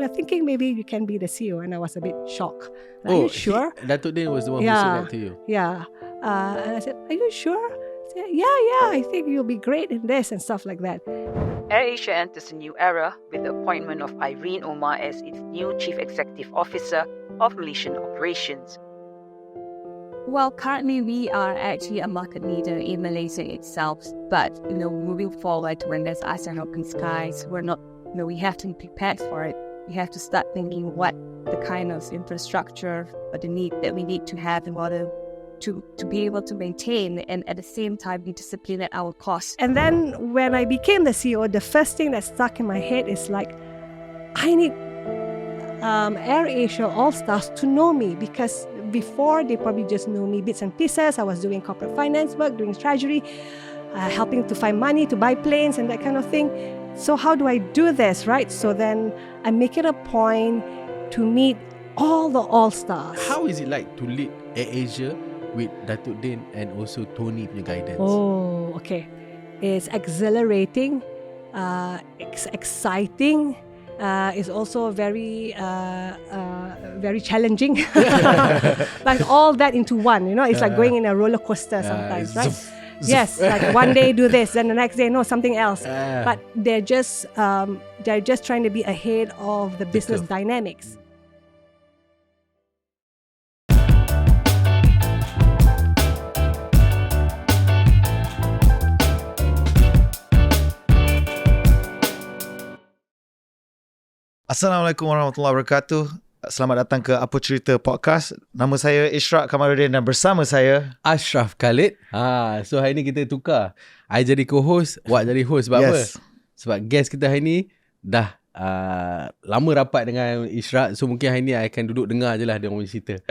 we're thinking maybe you can be the CEO. And I was a bit shocked. Are you sure? Datuk Din was the one who said that to you. Yeah. And I said, are you sure? I said, yeah, I think you'll be great in this and stuff like that. AirAsia enters a new era with the appointment of Aireen Omar as its new Chief Executive Officer of Malaysian Operations. Well, currently we are actually a market leader in Malaysia itself, but moving forward when there's ASEAN open skies, we have to be prepared for it. We have to start thinking what the kind of infrastructure or the need that we need to have in order to be able to maintain and at the same time be disciplined at our cost. And then when I became the CEO, the first thing that stuck in my head is like, I need AirAsia All-Stars to know me, because before they probably just know me bits and pieces. I was doing corporate finance work, doing treasury, helping to find money to buy planes and that kind of thing. So how do I do this, right? So then I make it a point to meet all the All-Stars. How is it like to lead AirAsia with Datuk Din and also Tony punya guidance? Oh, okay. It's exhilarating, exciting. It's also very challenging. Like all that into one, it's like going in a roller coaster sometimes, right? Yes, like one day do this, then the next day something else. But they're just trying to be ahead of the business dynamics. Assalamualaikum warahmatullahi wabarakatuh. Selamat datang ke Apa Cerita Podcast. Nama saya Ishrak Kamaruddin dan bersama saya Ashraf Khalid. So hari ni kita tukar. I jadi co-host, Wak jadi host. Sebab apa? Sebab guest kita hari ni dah lama rapat dengan Ishrak. So mungkin hari ni I akan duduk dengar je lah dia orang cerita.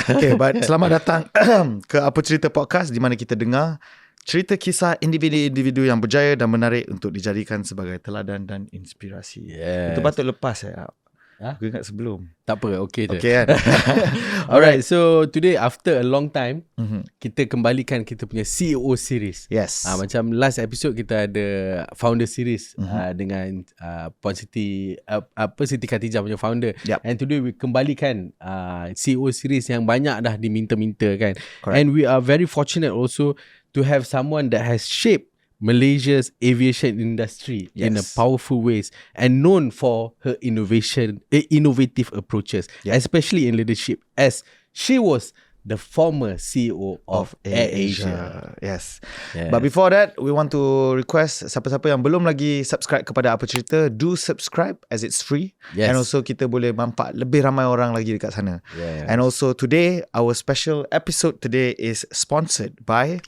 Okay, but selamat datang ke Apa Cerita Podcast, di mana kita dengar cerita kisah individu-individu yang berjaya dan menarik untuk dijadikan sebagai teladan dan inspirasi. Itu patut lepas saya. Aku ingat sebelum. Tak apa, okay je. Okay kan? Alright, so today after a long time, kita kembalikan kita punya CEO series. Yes. Macam last episode kita ada founder series dengan Puan Siti, Siti Khatijah punya founder. And today we kembalikan CEO series yang banyak dah diminta-minta kan. Correct. And we are very fortunate also to have someone that has shaped Malaysia's aviation industry in a powerful ways and known for her innovative approaches, especially in leadership, as she was the former CEO of AirAsia. Yes. But before that, we want to request siapa-siapa yang belum lagi subscribe kepada Apa Cerita, do subscribe as it's free. And also kita boleh manfaat lebih ramai orang lagi dekat sana. And also today, our special episode today is sponsored by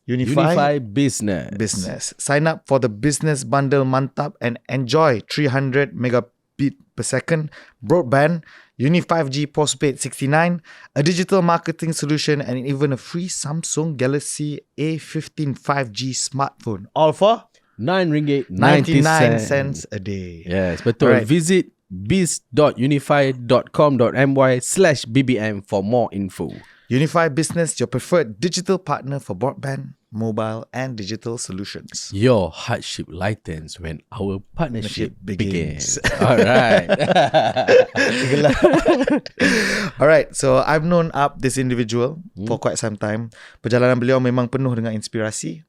Unify Business. Sign up for the business bundle Mantap and enjoy 300 megabit per second broadband, Uni 5G Postpaid 69, a digital marketing solution, and even a free Samsung Galaxy A15 5G smartphone. All for RM9.99 a day. Yes, betul. Right. Visit biz.unify.com.my/bbm for more info. Unify Business, your preferred digital partner for broadband, mobile and digital solutions. Your hardship lightens when our partnership begins. Alright. Alright, so I've known this individual for quite some time. Perjalanan beliau memang penuh dengan inspirasi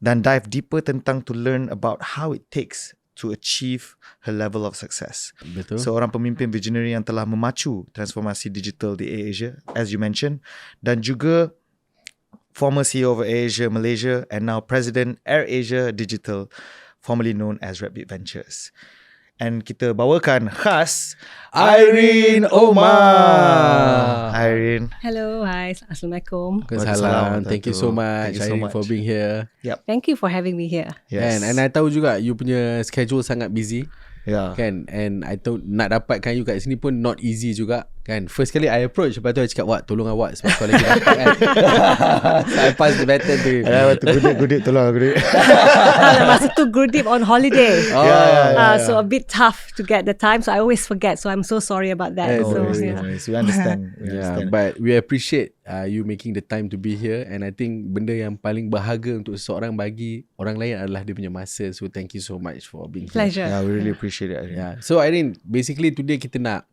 dan dive deeper tentang to learn about how it takes to achieve her level of success. Betul. Seorang pemimpin visionary yang telah memacu transformasi digital di AirAsia, as you mentioned, dan juga former CEO of AirAsia Malaysia and now President AirAsia Digital, formerly known as Rapid Ventures. And kita bawakan khas Aireen Omar. Aireen. Hello, hi. Assalamualaikum. Assalamualaikum. Thank you so much, Aireen, for being here. Thank you for having me here. Yes. And I tahu juga you punya schedule sangat busy. Yeah. Kan? And I tahu nak dapatkan you kat sini pun not easy juga Kan, first kali I approach, lepas tu I cakap, Wak, tolong awak sebab kau lagi dapat kan. So I pass the baton to him. Gudip, tolong Gudip. Masa tu Gurdip on holiday. Yeah. So a bit tough to get the time. So I always forget. So I'm so sorry about that. No So, worries, yeah. no worries. We understand. But we appreciate you making the time to be here. And I think benda yang paling berharga untuk seseorang bagi orang lain adalah dia punya masa. So thank you so much for being here. Pleasure. Yeah, we really appreciate it. Yeah. So Aireen, basically today kita nak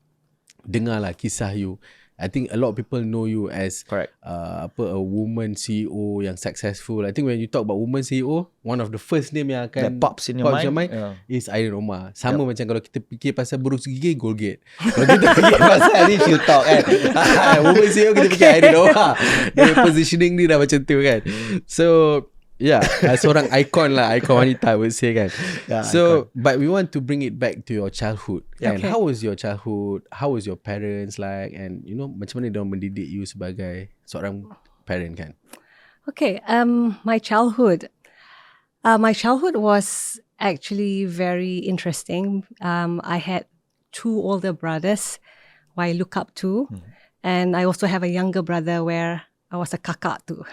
dengar lah kisah you. I think a lot of people know you as Correct. A woman CEO yang successful. I think when you talk about woman CEO, one of the first name yang akan That pops in your mind, is Aireen Omar. Sama macam kalau kita fikir pasal berus gigi, Colgate. Kalau kita fikir pasal Aireen You Talk kan, woman CEO kita fikir Aireen Omar. Dia positioning ni dah macam tu kan. So yeah, seorang icon lah, icon wanita I would say kan. So icon. But we want to bring it back to your childhood. And how was your childhood? How was your parents like? And you know, macam mana dia mendidik you sebagai seorang parent kan? Okay, my childhood. My childhood was actually very interesting. I had 2 older brothers who I look up to, and I also have a younger brother where I was a kakak too.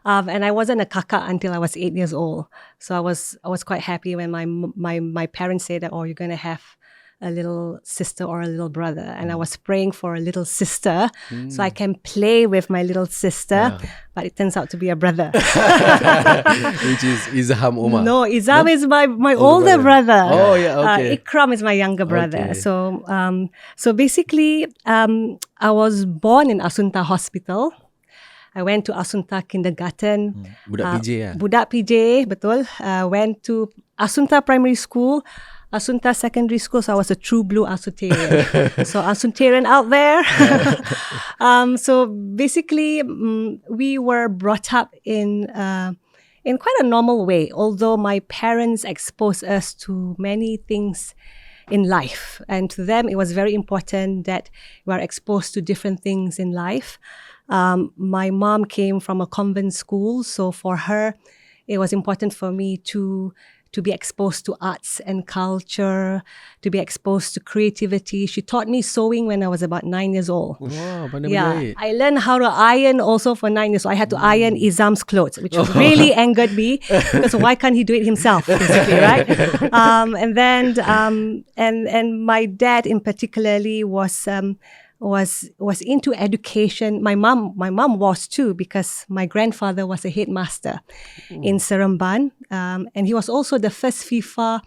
And I wasn't a kakak until I was 8 years old. So I was quite happy when my parents said that, oh, you're going to have a little sister or a little brother. And I was praying for a little sister so I can play with my little sister. But it turns out to be a brother. Which is Izham Omar. No, Izham is my older brother. Oh, yeah, okay. Ikram is my younger brother. Okay. So basically, I was born in Asunta Hospital. I went to Asunta Kindergarten. Budak PJ lah. Budak PJ, betul. Went to Asunta Primary School, Asunta Secondary School. So I was a true blue Asuntarian. So Asuntarian out there. So basically, we were brought up in quite a normal way. Although my parents exposed us to many things in life. And to them, it was very important that we are exposed to different things in life. My mom came from a convent school, so for her, it was important for me to be exposed to arts and culture, to be exposed to creativity. She taught me sewing when I was about 9 years old. Wow, yeah, I learned how to iron also for 9 years. So I had to iron Izam's clothes, which really angered me because why can't he do it himself, basically, right? And then and my dad in particularly was into education. My mom was too, because my grandfather was a headmaster in Seremban, and he was also the first FIFA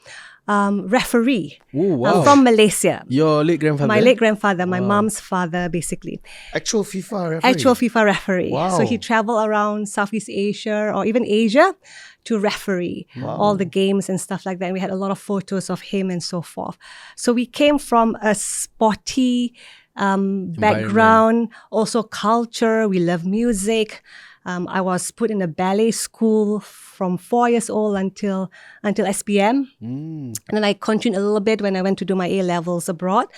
referee from Malaysia. Your late grandfather? My late grandfather, my mom's father, basically. Actual FIFA referee? Actual FIFA referee. Wow. So he traveled around Southeast Asia or even Asia to referee all the games and stuff like that. And we had a lot of photos of him and so forth. So we came from a sporty background, also culture. We love music. I was put in a ballet school from 4 years old until SPM. And then I continued a little bit when I went to do my A-levels abroad.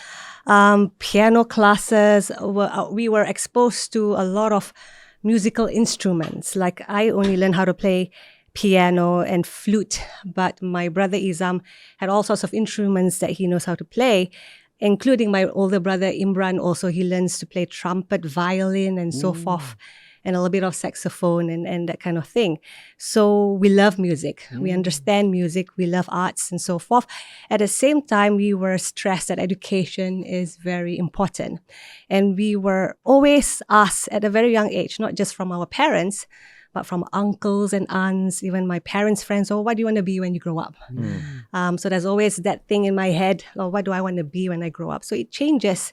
Piano classes. We were exposed to a lot of musical instruments. Like I only learned how to play piano and flute, but my brother Izam had all sorts of instruments that he knows how to play, including my older brother Imran. Also, he learns to play trumpet, violin, and so forth, and a little bit of saxophone and that kind of thing. So we love music. We understand music. We love arts and so forth. At the same time, we were stressed that education is very important. And we were always asked at a very young age, not just from our parents, but from uncles and aunts, even my parents' friends, oh, what do you want to be when you grow up? So there's always that thing in my head, oh, what do I want to be when I grow up? So it changes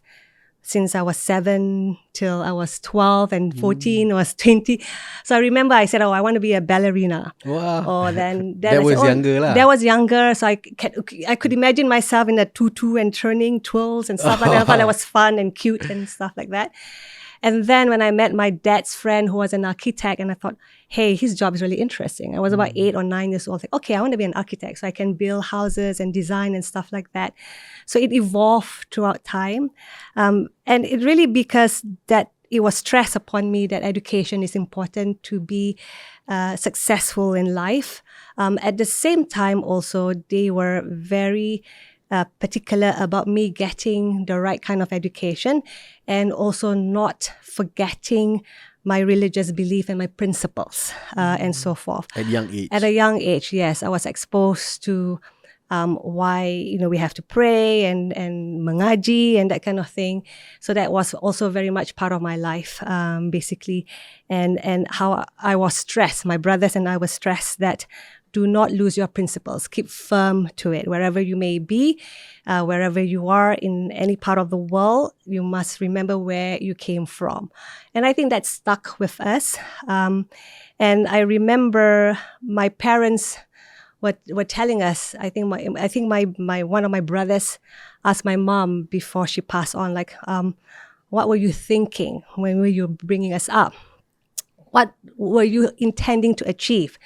since I was 7 till I was 12 and 14, I was 20. So I remember I said, oh, I want to be a ballerina. Wow. Oh, then that was younger lah. That was younger. So I could imagine myself in a tutu and turning twirls and stuff like that. I thought that was fun and cute and stuff like that. And then when I met my dad's friend who was an architect, and I thought, hey, his job is really interesting. I was about 8 or 9 years old. Like, okay, I want to be an architect so I can build houses and design and stuff like that. So it evolved throughout time. And it really because that it was stressed upon me that education is important to be successful in life. At the same time also, they were very particular about me getting the right kind of education and also not forgetting my religious belief and my principles and so forth. At young age. At a young age, yes. I was exposed to why we have to pray and mengaji and that kind of thing. So that was also very much part of my life, basically, and how I was stressed. My brothers and I were stressed that do not lose your principles. Keep firm to it. Wherever you may be, wherever you are in any part of the world, you must remember where you came from. And I think that stuck with us. And I remember my parents were telling us, I think my one of my brothers asked my mom before she passed on, like, what were you thinking when you were bringing us up? What were you intending to achieve?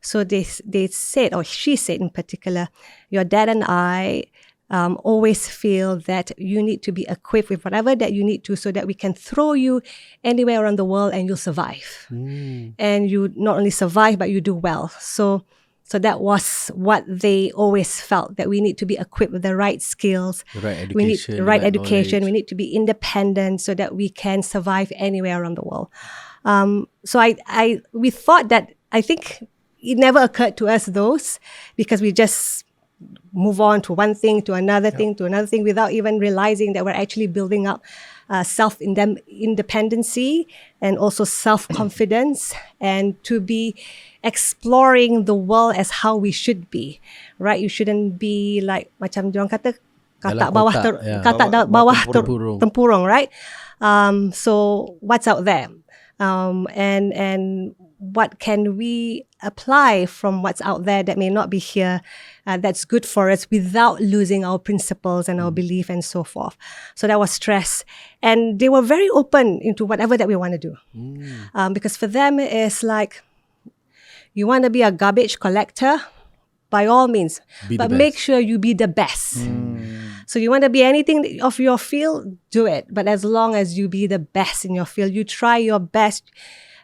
So they said, or she said in particular, your dad and I always feel that you need to be equipped with whatever that you need to so that we can throw you anywhere around the world and you'll survive. And you not only survive, but you do well. So that was what they always felt, that we need to be equipped with the right skills. The right education. We need the right education. Knowledge. We need to be independent so that we can survive anywhere around the world. So we thought that, I think it never occurred to us those, because we just move on to one thing, to another thing, to another thing, without even realizing that we're actually building up self-independency and also self-confidence, and to be exploring the world as how we should be, right? You shouldn't be like, macam diorang kata, katak bawah tempurung, right? So what's out there? And what can we apply from what's out there that may not be here, that's good for us without losing our principles and our belief and so forth. So that was stress. And they were very open into whatever that we want to do. Because for them, it's like, you want to be a garbage collector, by all means, but make sure you be the best. So you want to be anything of your field, do it. But as long as you be the best in your field, you try your best,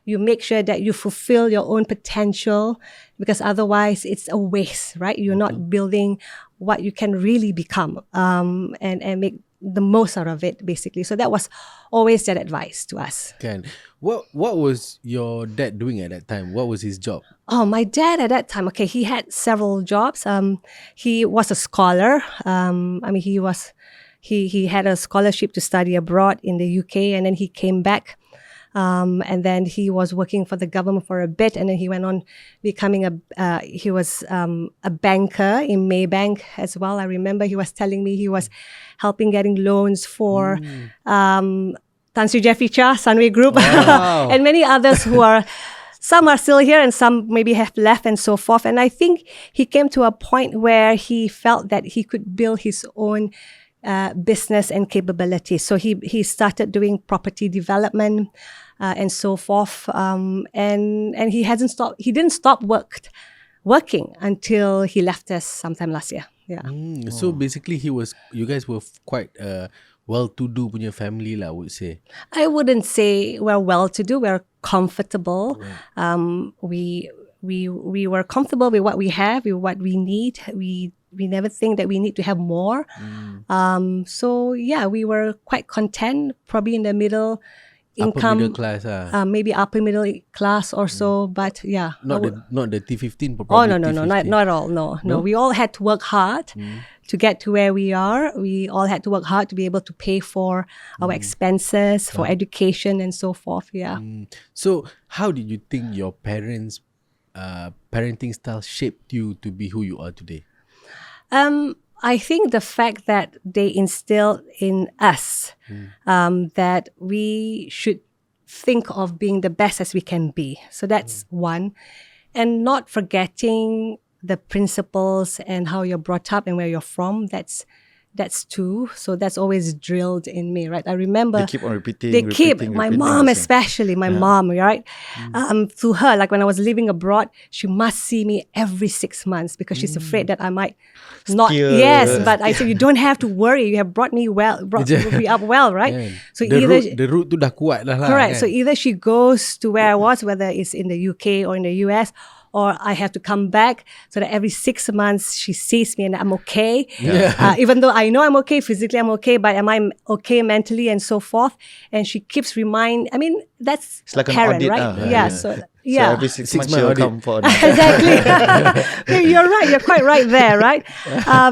you make sure that you fulfill your own potential, because otherwise it's a waste, right? You're not building what you can really become, and make the most out of it, basically. So that was always that advice to us. What was your dad doing at that time? What was his job? Oh, my dad at that time, okay, he had several jobs. He was a scholar. He had a scholarship to study abroad in the UK, and then he came back. And then he was working for the government for a bit, and then he went on becoming a banker in Maybank as well. I remember he was telling me he was helping getting loans for Tan Sri Jeffrey Cha, Sunway Group, and many others who are, some are still here and some maybe have left and so forth. And I think he came to a point where he felt that he could build his own business and capabilities. So he started doing property development and so forth. And he didn't stop working until he left us sometime last year. Yeah. So basically you guys were quite well-to-do punya family lah, I would say. I wouldn't say we're well-to-do. We're comfortable. Right. We were comfortable with what we have, with what we need. We never think that we need to have more. So yeah, we were quite content, probably in the middle income, upper middle class, maybe upper middle class or so. But yeah, not the T15. Oh no, not at all. No. We all had to work hard to get to where we are. We all had to work hard to be able to pay for our expenses, for education and so forth. Yeah. So how did you think your parents' parenting style shaped you to be who you are today? I think the fact that they instilled in us that we should think of being the best as we can be. So that's one. And not forgetting the principles and how you're brought up and where you're from. That's two. So that's always drilled in me, right? I remember they keep on repeating. My mom especially, mom, right? Through her, like when I was living abroad, she must see me every 6 months because she's afraid that I might not. Yes, but I said, you don't have to worry. You have brought me up well, right? Yeah. So the root tu dah kuat dah lah. Correct. Kan? So either she goes to where I was, whether it's in the UK or in the US, or I have to come back so that every 6 months she sees me and I'm okay. Even though I know I'm okay, physically I'm okay, but am I okay mentally and so forth? And she keeps that's it's like Karen, an audit, right? So every 6 months she'll come for an exactly. You're right. You're quite right there, right?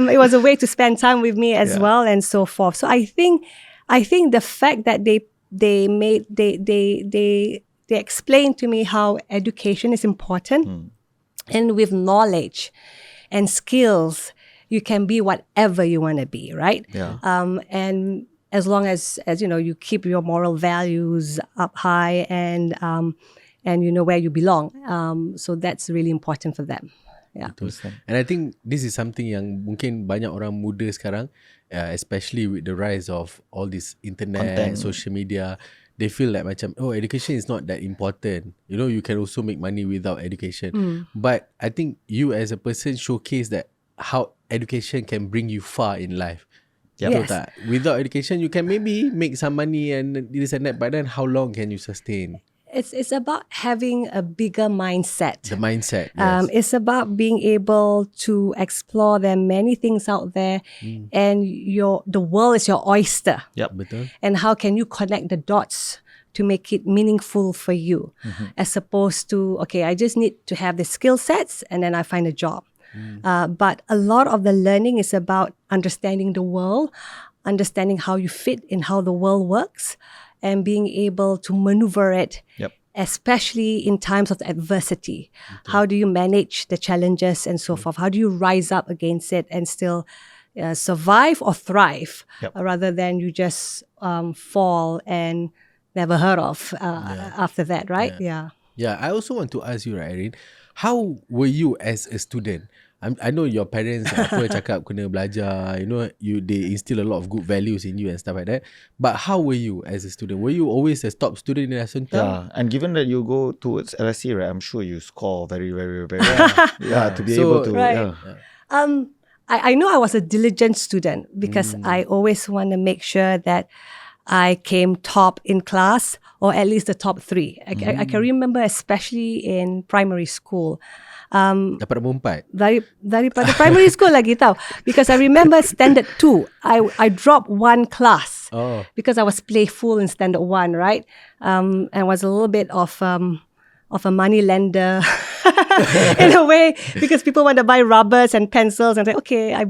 It was a way to spend time with me as well and so forth. So I think the fact that they explained to me how education is important, and with knowledge and skills, you can be whatever you want to be, right? And as long as you keep your moral values up high and you know where you belong. So that's really important for them. And I think this is something yang mungkin banyak orang muda sekarang, especially with the rise of all this internet, content, social media, they feel like macam, education is not that important. You can also make money without education. But I think you as a person showcase that how education can bring you far in life. Yes. Without education, you can maybe make some money and this and that, but then how long can you sustain? It's about having a bigger mindset. The mindset, yes. It's about being able to explore. There are many things out there, and the world is your oyster. Betul. And how can you connect the dots to make it meaningful for you, as opposed to, okay, I just need to have the skill sets and then I find a job. But a lot of the learning is about understanding the world, understanding how you fit in how the world works, and being able to maneuver it, especially in times of adversity. How do you manage the challenges and so forth? How do you rise up against it and still survive or thrive, rather than you just fall and never heard of after that, right? Yeah, I also want to ask you, right, Aireen, how were you as a student? I know your parents cakap kena belajar, they instill a lot of good values in you and stuff like that. But how were you as a student? Were you always a top student in Asunta? Yeah, and given that you go towards LSE, right, I'm sure you score very, very, very well. To be able to. Right. I know I was a diligent student because I always want to make sure that I came top in class, or at least the top 3. I can remember, especially in primary school. Dapat nombor 4? Daripada primary school lagi tau. Because I remember standard 2, I dropped 1 class because I was playful in standard 1, right? And was a little bit of a money lender in a way, because people want to buy rubbers and pencils and say, okay, I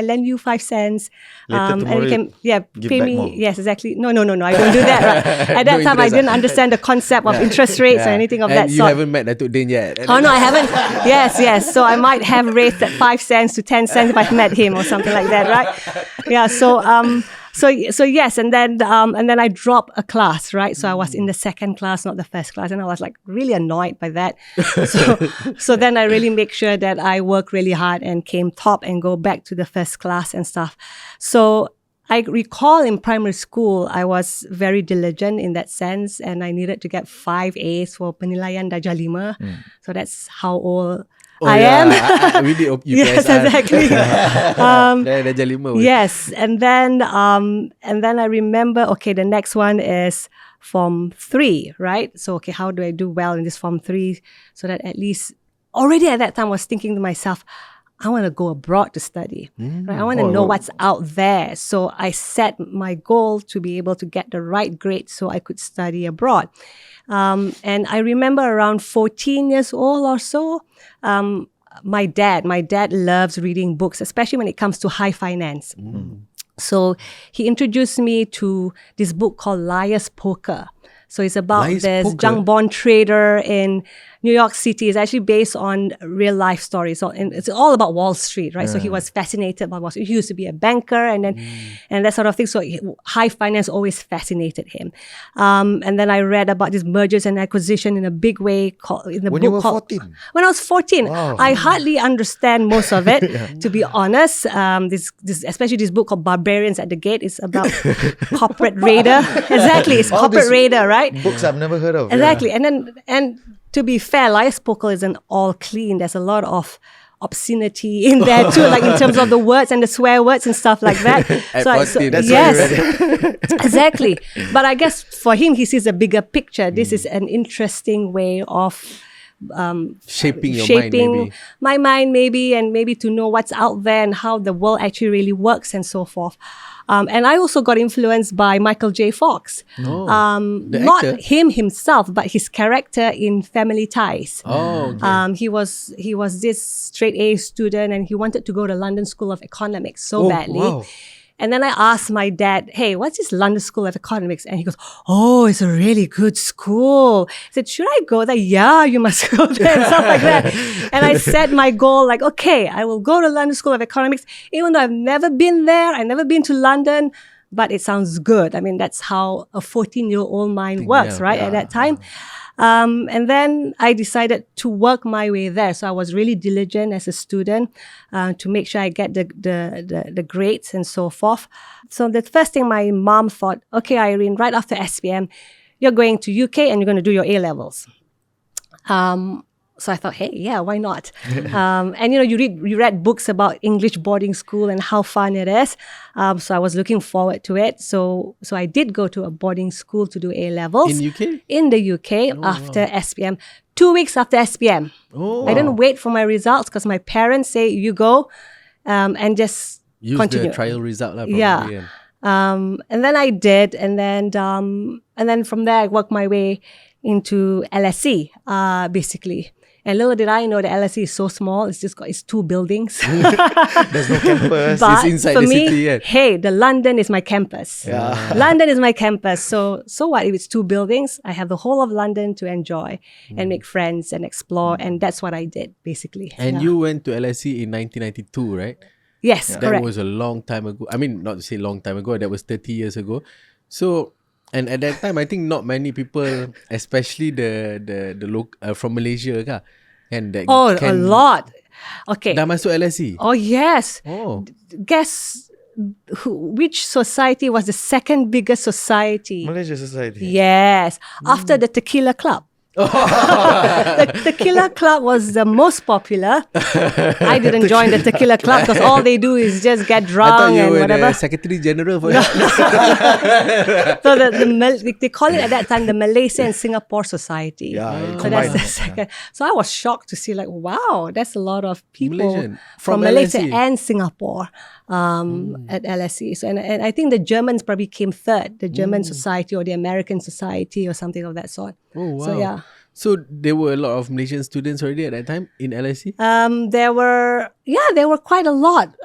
lend you 5 cents. Later tomorrow, and you can pay me. more. Yes, exactly. No, I don't do that. Right? At that time, I didn't understand the concept of interest rates or anything of that you sort. You haven't met Datuk Din yet. Oh no, I haven't. Yes. So I might have raised that 5 cents to 10 cents if I've met him or something like that, right? Yeah. So yes, and then I dropped a class, right? So I was in the second class, not the first class, and I was like really annoyed by that. So then I really make sure that I work really hard and came top and go back to the first class and stuff. So I recall in primary school, I was very diligent in that sense, and I needed to get 5 A's for penilaian darjah 5. So that's how old I am. We did UPSR. Yes, exactly. Darjah 5. Yes, and then I remember, okay, the next one is Form 3, right? So, okay, how do I do well in this Form 3 so that at least, already at that time I was thinking to myself, I want to go abroad to study. Right? I want to know what's out there. So I set my goal to be able to get the right grade so I could study abroad. And I remember around 14 years old or so, my dad loves reading books, especially when it comes to high finance. So he introduced me to this book called Liar's Poker. So it's about this junk bond trader in New York City. It's actually based on real life stories. So it's all about Wall Street, right? So he was fascinated by Wall Street. He used to be a banker and that sort of thing. So high finance always fascinated him. And then I read about this mergers and acquisition in a big way When you were 14? When I was 14. Wow. I hardly understand most of it, to be honest. This especially this book called Barbarians at the Gate is about corporate raider. Exactly, it's corporate raider, right? Books I've never heard of. Exactly. And to be fair, Liar's Poker isn't all clean. There's a lot of obscenity in there too, like in terms of the words and the swear words and stuff like that. Yes, exactly. But I guess for him, he sees a bigger picture. This is an interesting way of shaping your mind, maybe. my mind, maybe, and maybe to know what's out there and how the world actually really works and so forth. And I also got influenced by Michael J. Fox. Not actor? him himself, but his character in Family Ties. Okay. He was this straight A student, and he wanted to go to London School of Economics so badly. Wow. And then I asked my dad, hey, what's this London School of Economics? And he goes, oh, it's a really good school. I said, should I go there? Yeah, you must go there and stuff like that. And I set my goal like, okay, I will go to London School of Economics, even though I've never been there. I've never been to London, but it sounds good. I mean, that's how a 14-year-old mind works, right? At that time. And then I decided to work my way there. So I was really diligent as a student to make sure I get the grades and so forth. So the first thing my mom thought, okay, Aireen, right after SPM, you're going to UK and you're going to do your A-levels. So I thought, hey, yeah, why not? And you read books about English boarding school and how fun it is. So I was looking forward to it. So I did go to a boarding school to do A-levels. In UK? In the UK after SPM. 2 weeks after SPM. I didn't wait for my results because my parents say, you go and just Use continue. the trial result. Probably, Yeah. And then I did. And then from there, I worked my way into LSE, basically. And little did I know that LSE is so small. It's 2 buildings. There's no campus. But It's inside for the me, city, yeah. hey, the London is my campus. Yeah. London is my campus. So what if it's 2 buildings? I have the whole of London to enjoy and make friends and explore. And that's what I did, basically. And you went to LSE in 1992, right? Yes, That correct. was a long time ago. I mean, not to say long time ago. That was 30 years ago. So, and at that time, I think not many people, especially the from Malaysia, and that a lot. Okay. Dah masuk LSE. Oh, yes. Oh, Guess which society was the second biggest society? Malaysia Society. Yes, after the Tequila Club. The Tequila Club was the most popular. I didn't join the Tequila Club because all they do is just get I thought drunk you and were whatever. the Secretary General for that. So they call it at that time the Malaysia and Singapore Society. Yeah, So that's the combined. second. So I was shocked to see like, wow, that's a lot of people Malaysian. from From Malaysia LSE. and Singapore at LSE. So and I think the Germans probably came third, the German Society or the American Society or something of that sort. Oh, wow. So yeah. So there were a lot of Malaysian students already at that time in LSE? There were quite a lot,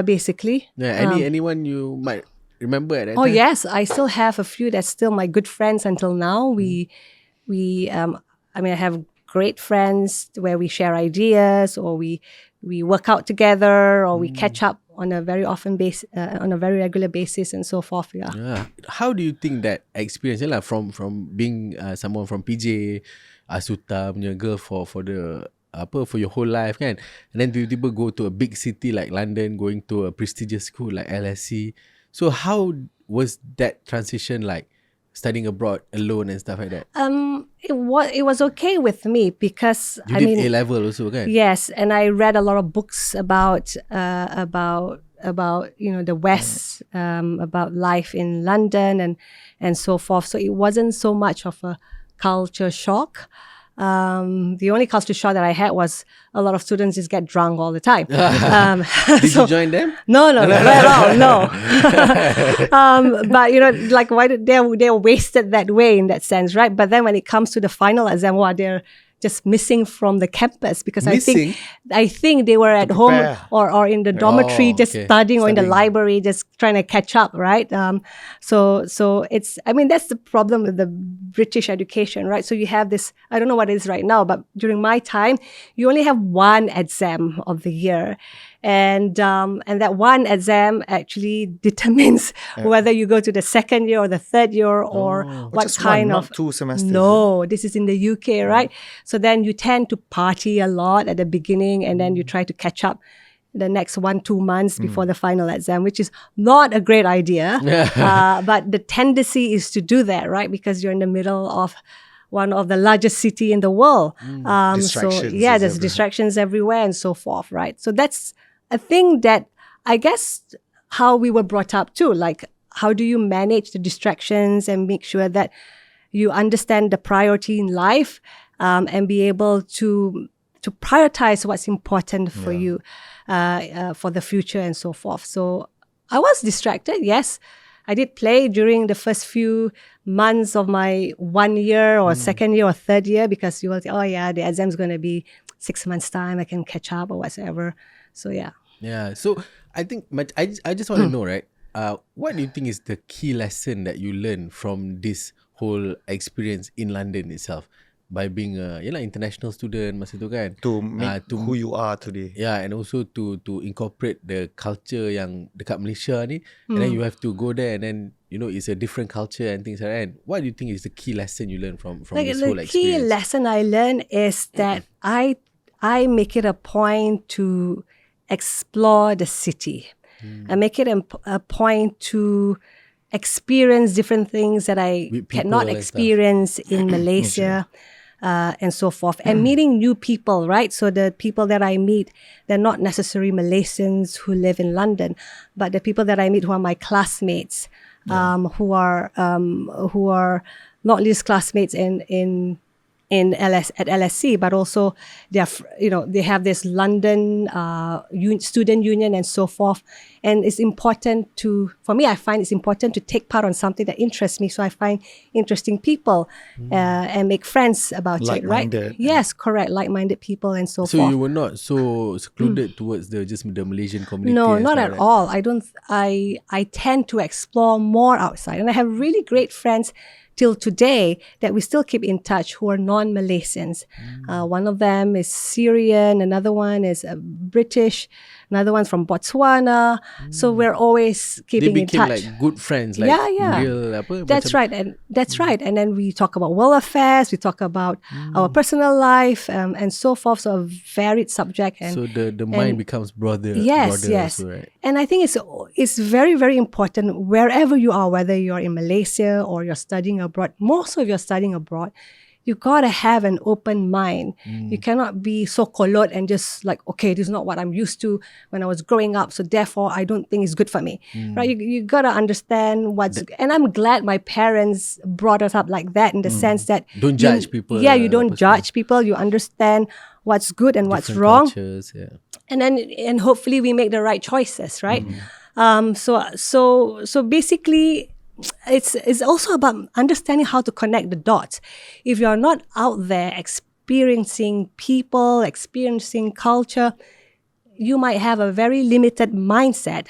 basically. Yeah, anyone you might remember at that Oh time? yes, I still have a few that's still my good friends until now. I have great friends where we share ideas, or we work out together, or we catch up on a very regular basis and so forth. Yeah. Yeah. How do you think that experience from being someone from PJ, Asuta punya girl for your whole life kan, and then tiba-tiba go to a big city like London, going to a prestigious school like LSE. So how was that transition like, studying abroad alone and stuff like that? It was okay with me because You did A-level also kan? Yes, and I read a lot of books about the West, about life in London and so forth. So it wasn't so much of a culture shock. The only culture shock that I had was a lot of students just get drunk all the time. Did you join them? No, not at all. No. But like why they're wasted that way in that sense, right? But then when it comes to the final exam, they're just missing from the campus because I think they were at home or in the dormitory studying or in the library just trying to catch up, right? So it's, that's the problem with the British education, right? So you have this, I don't know what it is right now, but during my time, you only have one exam of the year. And that one exam actually determines whether you go to the second year or the third year or what just kind one, of... not 2 semesters. No, this is in the UK, right? So then you tend to party a lot at the beginning and then you try to catch up the next 1-2 months before the final exam, which is not a great idea. But the tendency is to do that, right? Because you're in the middle of one of the largest city in the world. Distractions There's distractions everywhere and so forth, right? So that's a thing that I guess how we were brought up too. Like, how do you manage the distractions and make sure that you understand the priority in life? and be able to prioritize what's important for you for the future and so forth. So I was distracted, yes. I did play during the first few months of my 1 year or second year or third year, because you will say, oh yeah, the exam's going to be 6 months time, I can catch up or whatever. So yeah. Yeah. So I think I just want to know, right? What do you think is the key lesson that you learned from this whole experience in London itself? By being a international student masa tu kan, to make who you are today. Yeah, and also to incorporate the culture yang dekat Malaysia ni, and then you have to go there, and then it's a different culture and things like that. What do you think is the key lesson you learned from this whole experience? The key lesson I learned is that I make it a point to explore the city. I make it a point to experience different things that I cannot experience in Malaysia. And so forth, and meeting new people, right? So the people that I meet, they're not necessarily Malaysians who live in London, but the people that I meet who are my classmates, who are not least classmates at LSC, but also they have this London student union and so forth. And it's important for me, I find it's important to take part on something that interests me. So I find interesting people and make friends about it, right? Yes, correct. Like-minded people and so forth. So you were not so secluded towards the Malaysian community? No, not at all. I tend to explore more outside. And I have really great friends till today that we still keep in touch who are non-Malaysians. One of them is Syrian, another one is British, another one's from Botswana. So we're always keeping in touch. They became like good friends. Like real, that's right. And then we talk about world affairs, we talk about our personal life and so forth. So a varied subject. And, so the mind becomes broader. Yes. Also, right? And I think it's very, very important wherever you are, whether you're in Malaysia or you're studying abroad. Most of you're studying abroad, you gotta have an open mind. You cannot be so kolot and just like, okay, this is not what I'm used to when I was growing up, so therefore I don't think it's good for me. Right? You gotta understand and I'm glad my parents brought us up like that, in the sense that don't judge people. Yeah, you don't judge people. You understand what's good and what's wrong. Cultures, yeah. And hopefully we make the right choices, right? So basically, it's also about understanding how to connect the dots. If you're not out there experiencing people, experiencing culture, you might have a very limited mindset.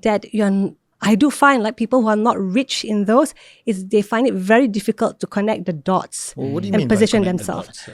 That I do find like people who are not rich in those, they find it very difficult to connect the dots and position themselves.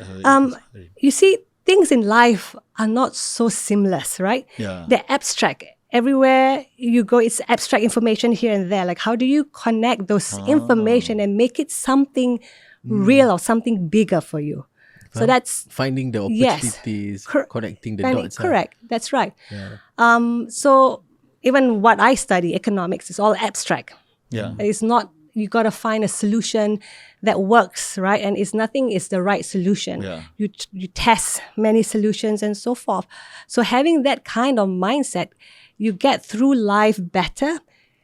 You see, things in life are not so seamless, right? Yeah. They're abstract. Everywhere you go, it's abstract information here and there. Like, how do you connect those information and make it something real or something bigger for you? So that's finding the opportunities, connecting the dots. Correct. That's right. Yeah. So even what I study, economics, is all abstract. Yeah. It's not, you got to find a solution that works, right? And nothing is the right solution. Yeah. You test many solutions and so forth. So having that kind of mindset, you get through life better.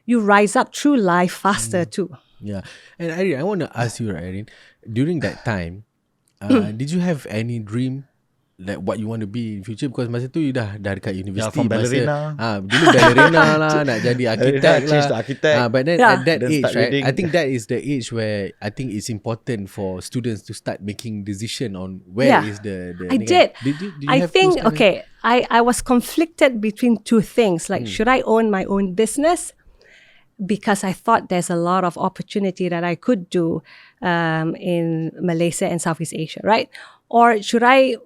You rise up through life faster too. Yeah. And Aireen, I want to ask you, Aireen, during that time, did you have any dream like what you want to be in future? Because masa tu you dah dekat university. Yeah, from ballerina. Dulu ballerina lah, nak jadi architect lah. But then at that age, right, I think that is the age where I think it's important for students to start making decision on where is the I did. Did you I have think, those kind of- I was conflicted between two things. Like, should I own my own business? Because I thought there's a lot of opportunity that I could do in Malaysia and Southeast Asia, right? Or should I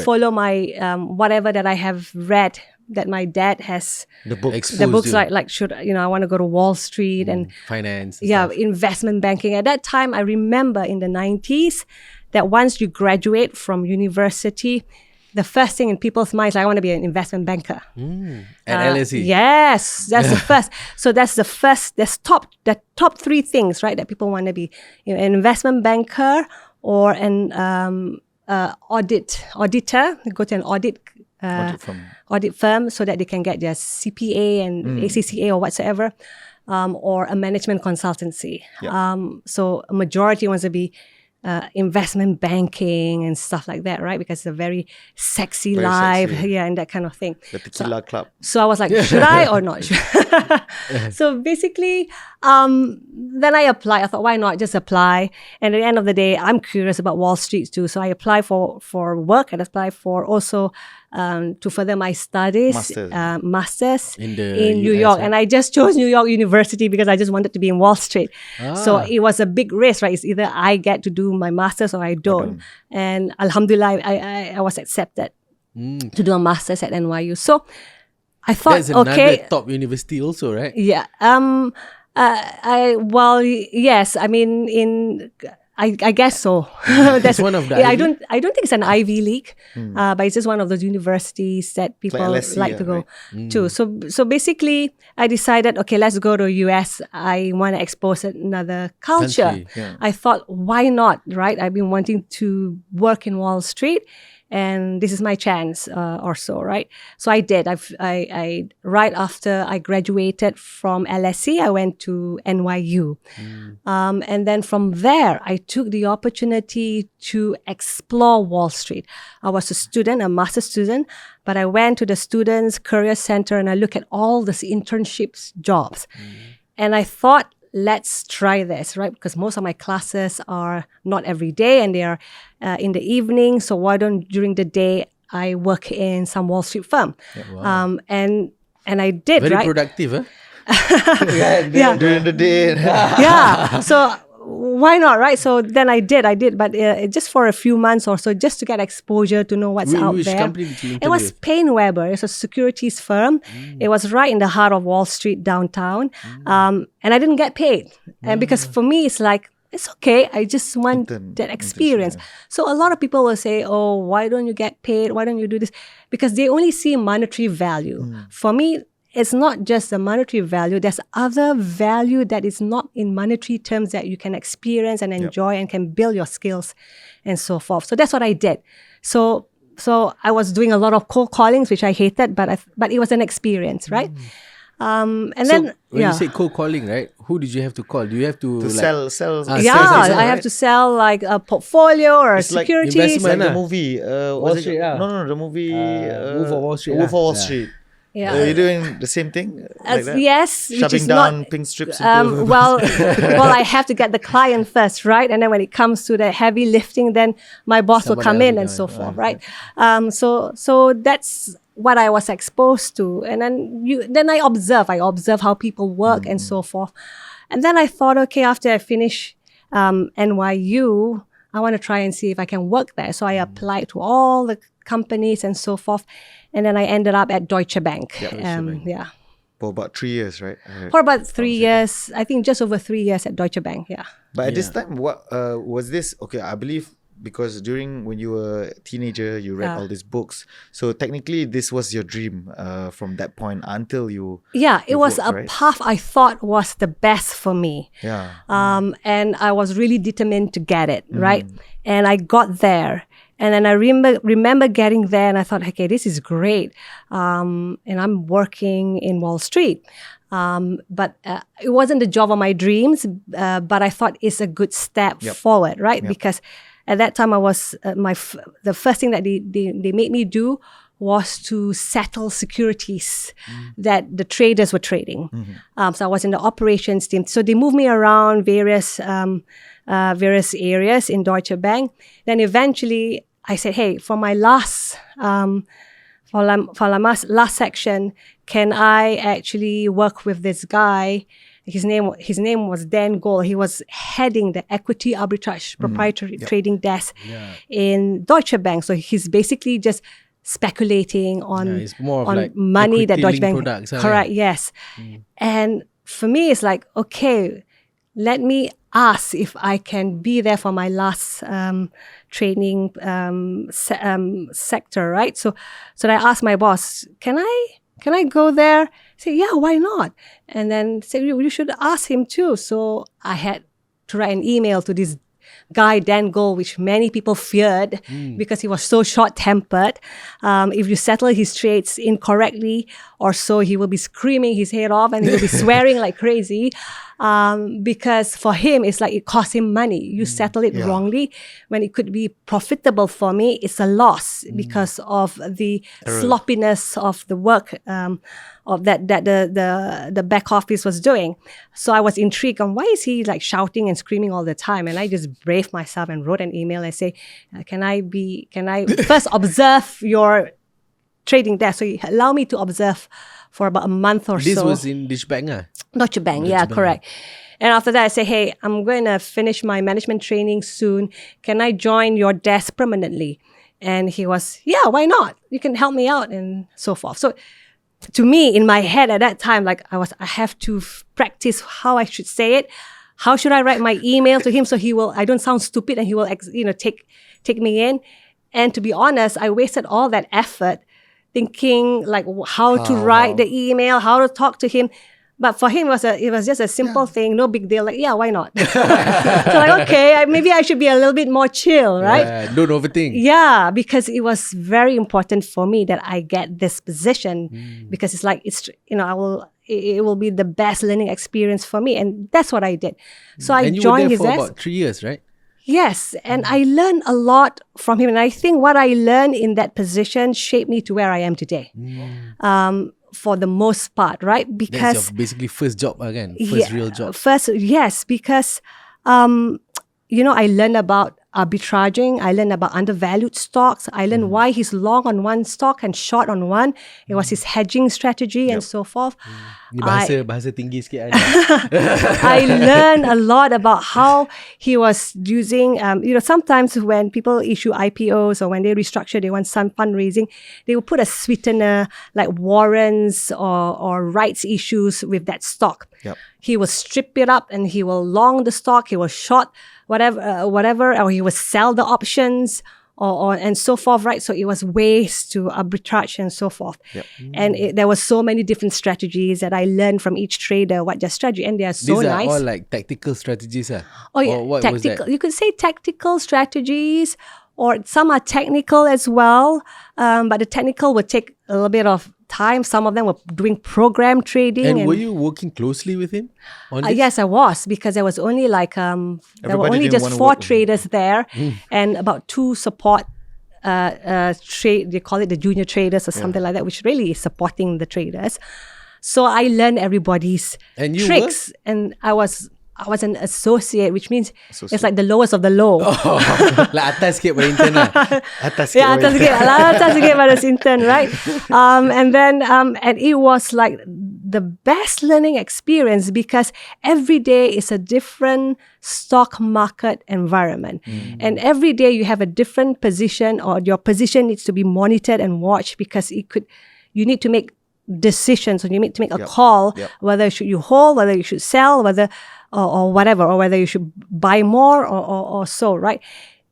follow my whatever that I have read that my dad has The books. the books like should I want to go to Wall Street and finance and stuff. investment banking. At that time, I remember in the 90s that once you graduate from university, the first thing in people's minds, I want to be an investment banker. At LSE. Yes, that's the first. So that's the first. The top three things, right? That people want to be, an investment banker or an auditor. Go to an audit firm so that they can get their CPA and ACCA or whatsoever, or a management consultancy. Yeah. So a majority wants to be investment banking and stuff like that, right? Because it's a very sexy Very life, sexy. and that kind of thing. The tequila club. So I was like, should I or not? So basically, then I applied. I thought, why not just apply? And at the end of the day, I'm curious about Wall Street too. So I applied for work and applied for also to further my studies, masters in New York. Right? And I just chose New York University because I just wanted to be in Wall Street. So it was a big risk, right? It's either I get to do my masters or I don't. And Alhamdulillah, I was accepted to do a masters at NYU. So I thought, that's another top university also, right? Yeah. Yes. I mean, I guess so. That's one of the I Ivy? don't think it's an Ivy League, but it's just one of those universities that people Like LSE, like to go to. So basically, I decided, okay, let's go to US. I want to expose another culture. Country, yeah. I thought, why not, right? I've been wanting to work in Wall Street, and this is my chance or so, right? So I did. I right after I graduated from LSE, I went to NYU. And then from there, I took the opportunity to explore Wall Street. I was a student, a master's student, but I went to the Students' Career Center and I looked at all these internships jobs. And I thought, let's try this, right? Because most of my classes are not every day and they are in the evening. So why don't during the day I work in some Wall Street firm? And I did, Very right? productive, huh? Yeah. During the day. Yeah. So why not, right? So then I did, but just for a few months or so, just to get exposure to know what's out Which there. company did you It interview? was Payne Weber. It's a securities firm. It was right in the heart of Wall Street downtown. And I didn't get paid. And because for me, it's like, it's okay. I just want that experience. So a lot of people will say, oh, why don't you get paid? Why don't you do this? Because they only see monetary value. For me, it's not just the monetary value. There's other value that is not in monetary terms that you can experience and enjoy and can build your skills and so forth. So that's what I did. So I was doing a lot of cold callings, which I hated, but it was an experience, right? And so then when you say cold calling, right? Who did you have to call? Do you have to sell. I have to sell like a portfolio or It's like securities. investment, Like the movie. Wall Street, No, the movie. Wolf of Wall Street, Wolf of Wall yeah. Street. Yeah. Are you doing the same thing? Like that? Yes, which Shoving is down not. pink strips into Well, I have to get the client first, right? And then when it comes to the heavy lifting, then my boss will come in and so forth, right? So that's what I was exposed to, and then I observe how people work and so forth, and then I thought, okay, after I finish NYU, I want to try and see if I can work there. So I applied to all the companies and so forth, and then I ended up at Deutsche Bank. Yeah. for about 3 years, right? For about 3 years, I think just over 3 years at Deutsche Bank. Yeah. But at this time, what was this? Okay, I believe because during when you were a teenager, you read all these books. So technically, this was your dream from that point until you. Yeah, it was worked, a right? path I thought was the best for me. Yeah. And I was really determined to get it, right? And I got there. And then I remember getting there and I thought, okay, this is great. And I'm working in Wall Street. But it wasn't the job of my dreams, but I thought it's a good step forward, right? Because at that time I was, the first thing that they made me do was to settle securities that the traders were trading. So I was in the operations team. So they moved me around various areas in Deutsche Bank. Then eventually I said, hey, for my last last section, can I actually work with this guy? His name was Dan Gold. He was heading the equity arbitrage proprietary trading desk in Deutsche Bank. So he's basically just speculating on it's more of on like money that Deutsche equity-linked Bank. products, Correct. Yes. And for me, it's like, okay, let me ask if I can be there for my last training sector, right? So I asked my boss, can I go there? Say, yeah, why not? And then say, you should ask him too. So I had to write an email to this guy, Dan Gold, which many people feared because he was so short-tempered. If you settle his trades incorrectly or so, he will be screaming his head off and he will be swearing like crazy. because for him, it's like it cost him money. You settle it wrongly when it could be profitable for me. It's a loss because of the sloppiness of the work of that the back office was doing. So I was intrigued on why is he like shouting and screaming all the time, and I just braved myself and wrote an email and say, can I first observe your trading desk? So he allowed me to observe for about a month or This so. was in Deutsche Bank, Deutsche Bank, yeah, correct. And after that, I say, hey, I'm going to finish my management training soon. Can I join your desk permanently? And he was, yeah, why not? You can help me out and so forth. So to me, in my head at that time, like I have to practice how I should say it. How should I write my email to him so I don't sound stupid and he will, take me in. And to be honest, I wasted all that effort thinking like how to write the email, how to talk to him. But for him, it was just a simple thing, no big deal. Like, yeah, why not? So like, okay, maybe I should be a little bit more chill, right? Don't overthink. Yeah, because it was very important for me that I get this position because it's like it will be the best learning experience for me, and that's what I did. So I joined his desk. And you were there for about 3 years, right? Yes, and I learned a lot from him, and I think what I learned in that position shaped me to where I am today. For the most part, right? Because that's your basically first job again, first real job. Yes, because I learned about arbitraging. I learned about undervalued stocks. I learned why he's long on one stock and short on one. It was his hedging strategy and so forth. Ni bahasa tinggi sikit kan. I learned a lot about how he was using, sometimes when people issue IPOs or when they restructure, they want some fundraising, they will put a sweetener like warrants or rights issues with that stock. Yep. He will strip it up and he will long the stock, he will short whatever, or he will sell the options or and so forth, right? So it was ways to arbitrage and so forth. Yep. And there were so many different strategies that I learned from each trader, what their strategy, and they are so These nice. are all like tactical strategies. Oh yeah, what was tactical. that? You could say tactical strategies, or some are technical as well. But the technical would take a little bit of time. Some of them were doing program trading. And were you working closely with him on this? Yes, I was, because there was only like there were only just 4 traders there, and about 2 support trade. They call it the junior traders or something like that, which really is supporting the traders. So I learned everybody's tricks, and I was an associate, which means it's like the lowest of the low. Like atas sikit pada intern lah. Atas sikit pada intern, right? And it was like the best learning experience because every day is a different stock market environment. And every day you have a different position, or your position needs to be monitored and watched because you need to make decisions, or you need to make a call whether should you hold, whether you should sell, whether or whatever, or whether you should buy more or so, right?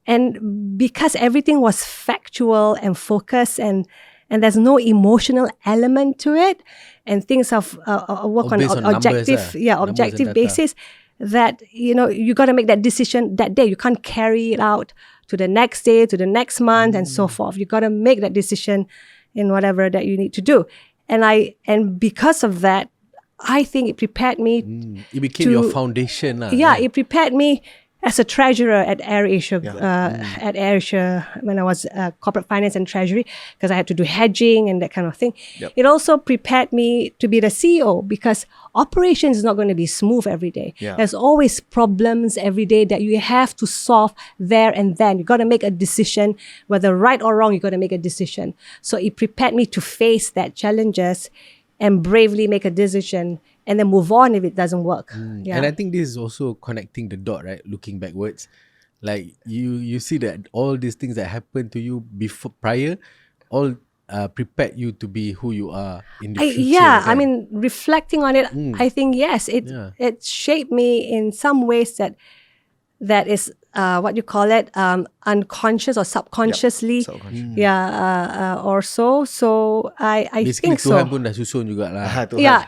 And because everything was factual and focused, and there's no emotional element to it, and things of work on objective basis, that you got to make that decision that day. You can't carry it out to the next day, to the next month, and so forth. You got to make that decision in whatever that you need to do. And because of that, I think it prepared me. It became your foundation. It prepared me as a treasurer at Airasia, at Airasia when I was corporate finance and treasury, because I had to do hedging and that kind of thing. Yep. It also prepared me to be the CEO, because operations is not going to be smooth every day. Yeah. There's always problems every day that you have to solve there and then. You got to make a decision, whether right or wrong. You got to make a decision. So it prepared me to face that challenges and bravely make a decision, and then move on if it doesn't work. Yeah. And I think this is also connecting the dot, right? Looking backwards, like you see that all these things that happened to you prior, all prepared you to be who you are in the future. Right? I mean, reflecting on it, I think yes, it shaped me in some ways that is what you call it, unconscious or subconsciously, or so. So I basically think so. Tuhan pun dah susun jugalah.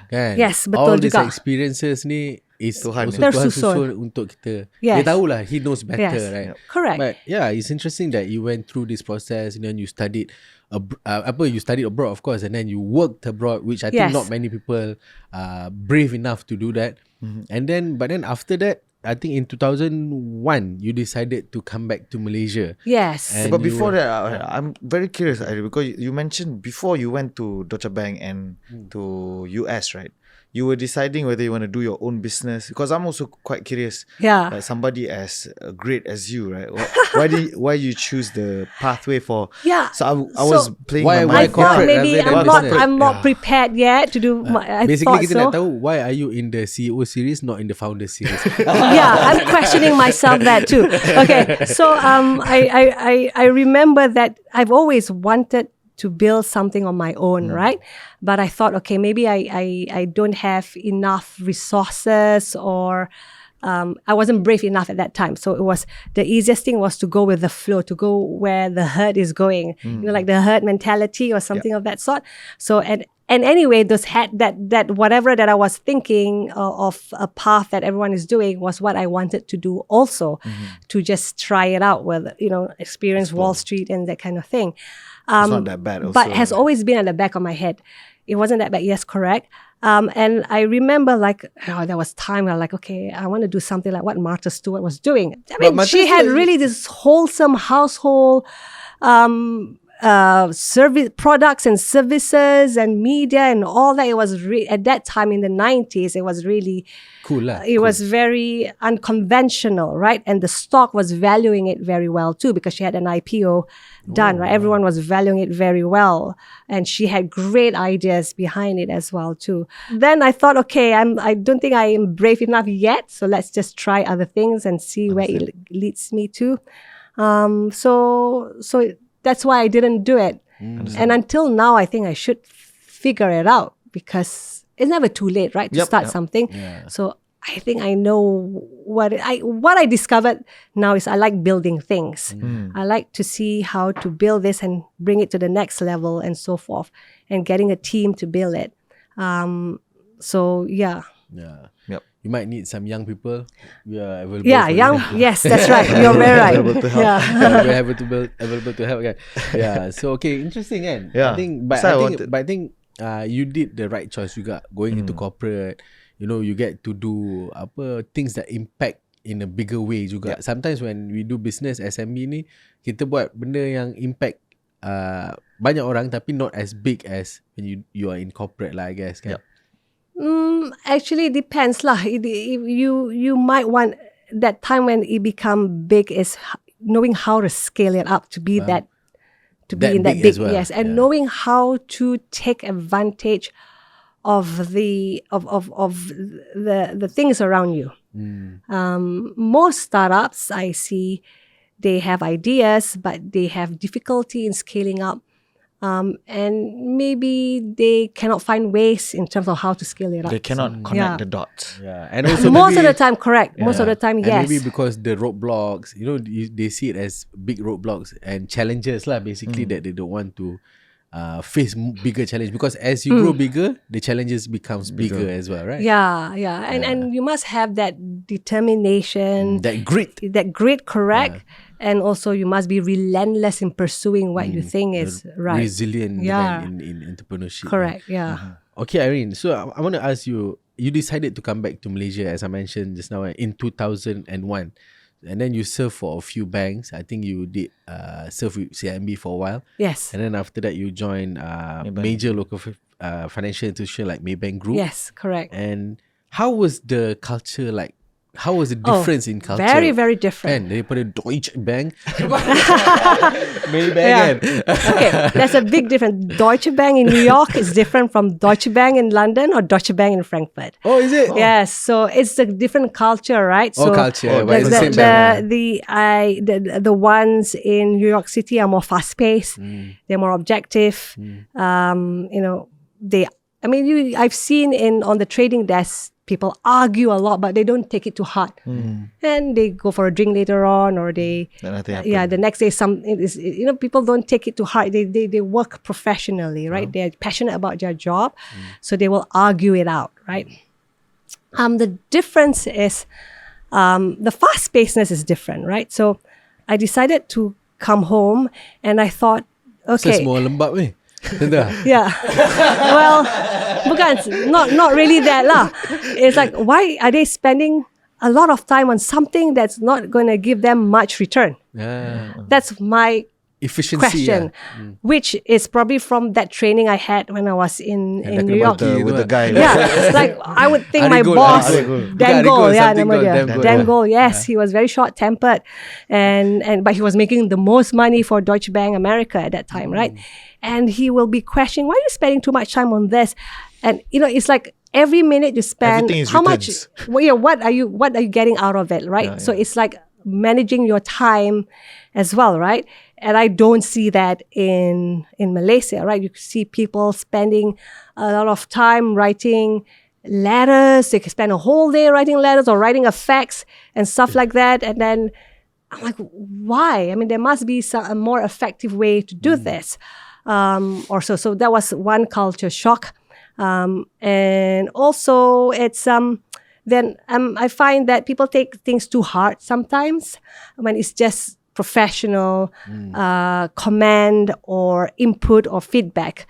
Kan? Yes, betul all juga. All these experiences ni is Tuhan susun untuk kita. Yes. Dia tahulah, He knows better, right? Correct. But yeah, it's interesting that you went through this process and then you studied you studied abroad, of course, and then you worked abroad, which I think not many people are brave enough to do that. And then, but then after that, I think in 2001, you decided to come back to Malaysia. Yes. But before that, I'm very curious, because you mentioned before you went to Deutsche Bank and to US, right? You were deciding whether you want to do your own business, because I'm also quite curious. Yeah. Like somebody as great as you, right? Why you choose the pathway for? Yeah. So I was playing. Why I thought corporate maybe rather than I'm not prepared yet to do. I Basically, thought kita so. nak tahu why are you in the CEO series, not in the founder series? Yeah, I'm questioning myself that too. Okay, so I remember that I've always wanted to build something on my own, right? But I thought, okay, maybe I don't have enough resources, or I wasn't brave enough at that time. So it was, the easiest thing was to go with the flow, to go where the herd is going, you know, like the herd mentality or something of that sort. So, and anyway, those had that whatever that I was thinking of a path that everyone is doing was what I wanted to do also, to just try it out with, you know, experience Wall Street and that kind of thing. It's not that bad also. But has always been at the back of my head. It wasn't that bad. Yes, correct. And I remember there was time where okay, I want to do something like what Martha Stewart was doing. I mean, she had really this wholesome household service products and services and media and all that. It was at that time in the 90s, it was really cool. It was very unconventional, right? And the stock was valuing it very well too, because she had an IPO done, right? Everyone was valuing it very well, and she had great ideas behind it as well too. Then I thought, okay, I don't think I am brave enough yet, so let's just try other things and see where it leads me to. So that's why I didn't do it. And until now, I think I should figure it out, because it's never too late, right, to start something. Yeah. So I think I know what I discovered now is I like building things. I like to see how to build this and bring it to the next level and so forth, and getting a team to build it. So yeah. Yeah. Yep. You might need some young people. We are available. Yeah, for young. you. Yes, that's right. You're very right. Yeah, we're available to help. Kan? Yeah. So okay, interesting, kan? Yeah. I think you did the right choice juga, going into corporate. You know, you get to do things that impact in a bigger way juga. Yeah. Sometimes when we do business SME ni, kita buat benda yang impact banyak orang, tapi not as big as when you are in corporate lah, I guess. Kan? Yeah. Actually, it depends lah. You might want that time when it become big is knowing how to scale it up to be in that big, well. Yes, and knowing how to take advantage of the things around you. Most startups I see, they have ideas, but they have difficulty in scaling up. And maybe they cannot find ways in terms of how to scale it up. They cannot connect the dots. Yeah, and also most of the time, correct. Most of the time, and yes. maybe because the roadblocks, you know, they see it as big roadblocks and challenges lah, basically, that they don't want to face bigger challenge, because as you grow bigger, the challenges becomes bigger as well, right? Yeah. And you must have that determination, that grit, correct. And also you must be relentless in pursuing what you think is right. Resilient in entrepreneurship. Correct, yeah. Okay, Aireen, so I want to ask you, you decided to come back to Malaysia, as I mentioned just now, in 2001. And then you served for a few banks. I think you did serve with CIMB for a while. Yes. And then after that, you joined major local financial institution like Maybank Group. Yes, correct. And how was the culture like? How was the difference in culture? Very, very different. Kan, daripada Deutsche Bank, Maybank kan? Okay, there's a big difference. Deutsche Bank in New York is different from Deutsche Bank in London or Deutsche Bank in Frankfurt. Oh, is it? Yes, so it's a different culture, right? So culture, but it's the same bank. The ones in New York City are more fast-paced. They're more objective. I've seen on the trading desk, people argue a lot, but they don't take it too hard. And they go for a drink later on, or the next day people don't take it too hard. They work professionally, right? They're passionate about their job, so they will argue it out, right? The difference is the fast-pacedness is different, right? So I decided to come home, and I thought Okay. Semua lembab ni. Tentu. Yeah. Well, bukan, not really that lah. It's like, why are they spending a lot of time on something that's not going to give them much return? That's my efficiency question, which is probably from that training I had when I was in New York. With the guy. Yeah, like I would think my Arigol, boss, Arigol, yeah, something called Dangol, yes, he was very short-tempered, but he was making the most money for Deutsche Bank America at that time, right? And he will be questioning, why are you spending too much time on this? And it's like every minute you spend, how returns. much? Well, what are you getting out of it, right? So it's like managing your time as well, right? And I don't see that in Malaysia, right? You see people spending a lot of time writing letters. They can spend a whole day writing letters or writing a fax and stuff like that. And then I'm like, why? I mean, there must be a more effective way to do this. So that was one culture shock. And also it's, then I find that people take things too hard sometimes when it's just professional command or input or feedback.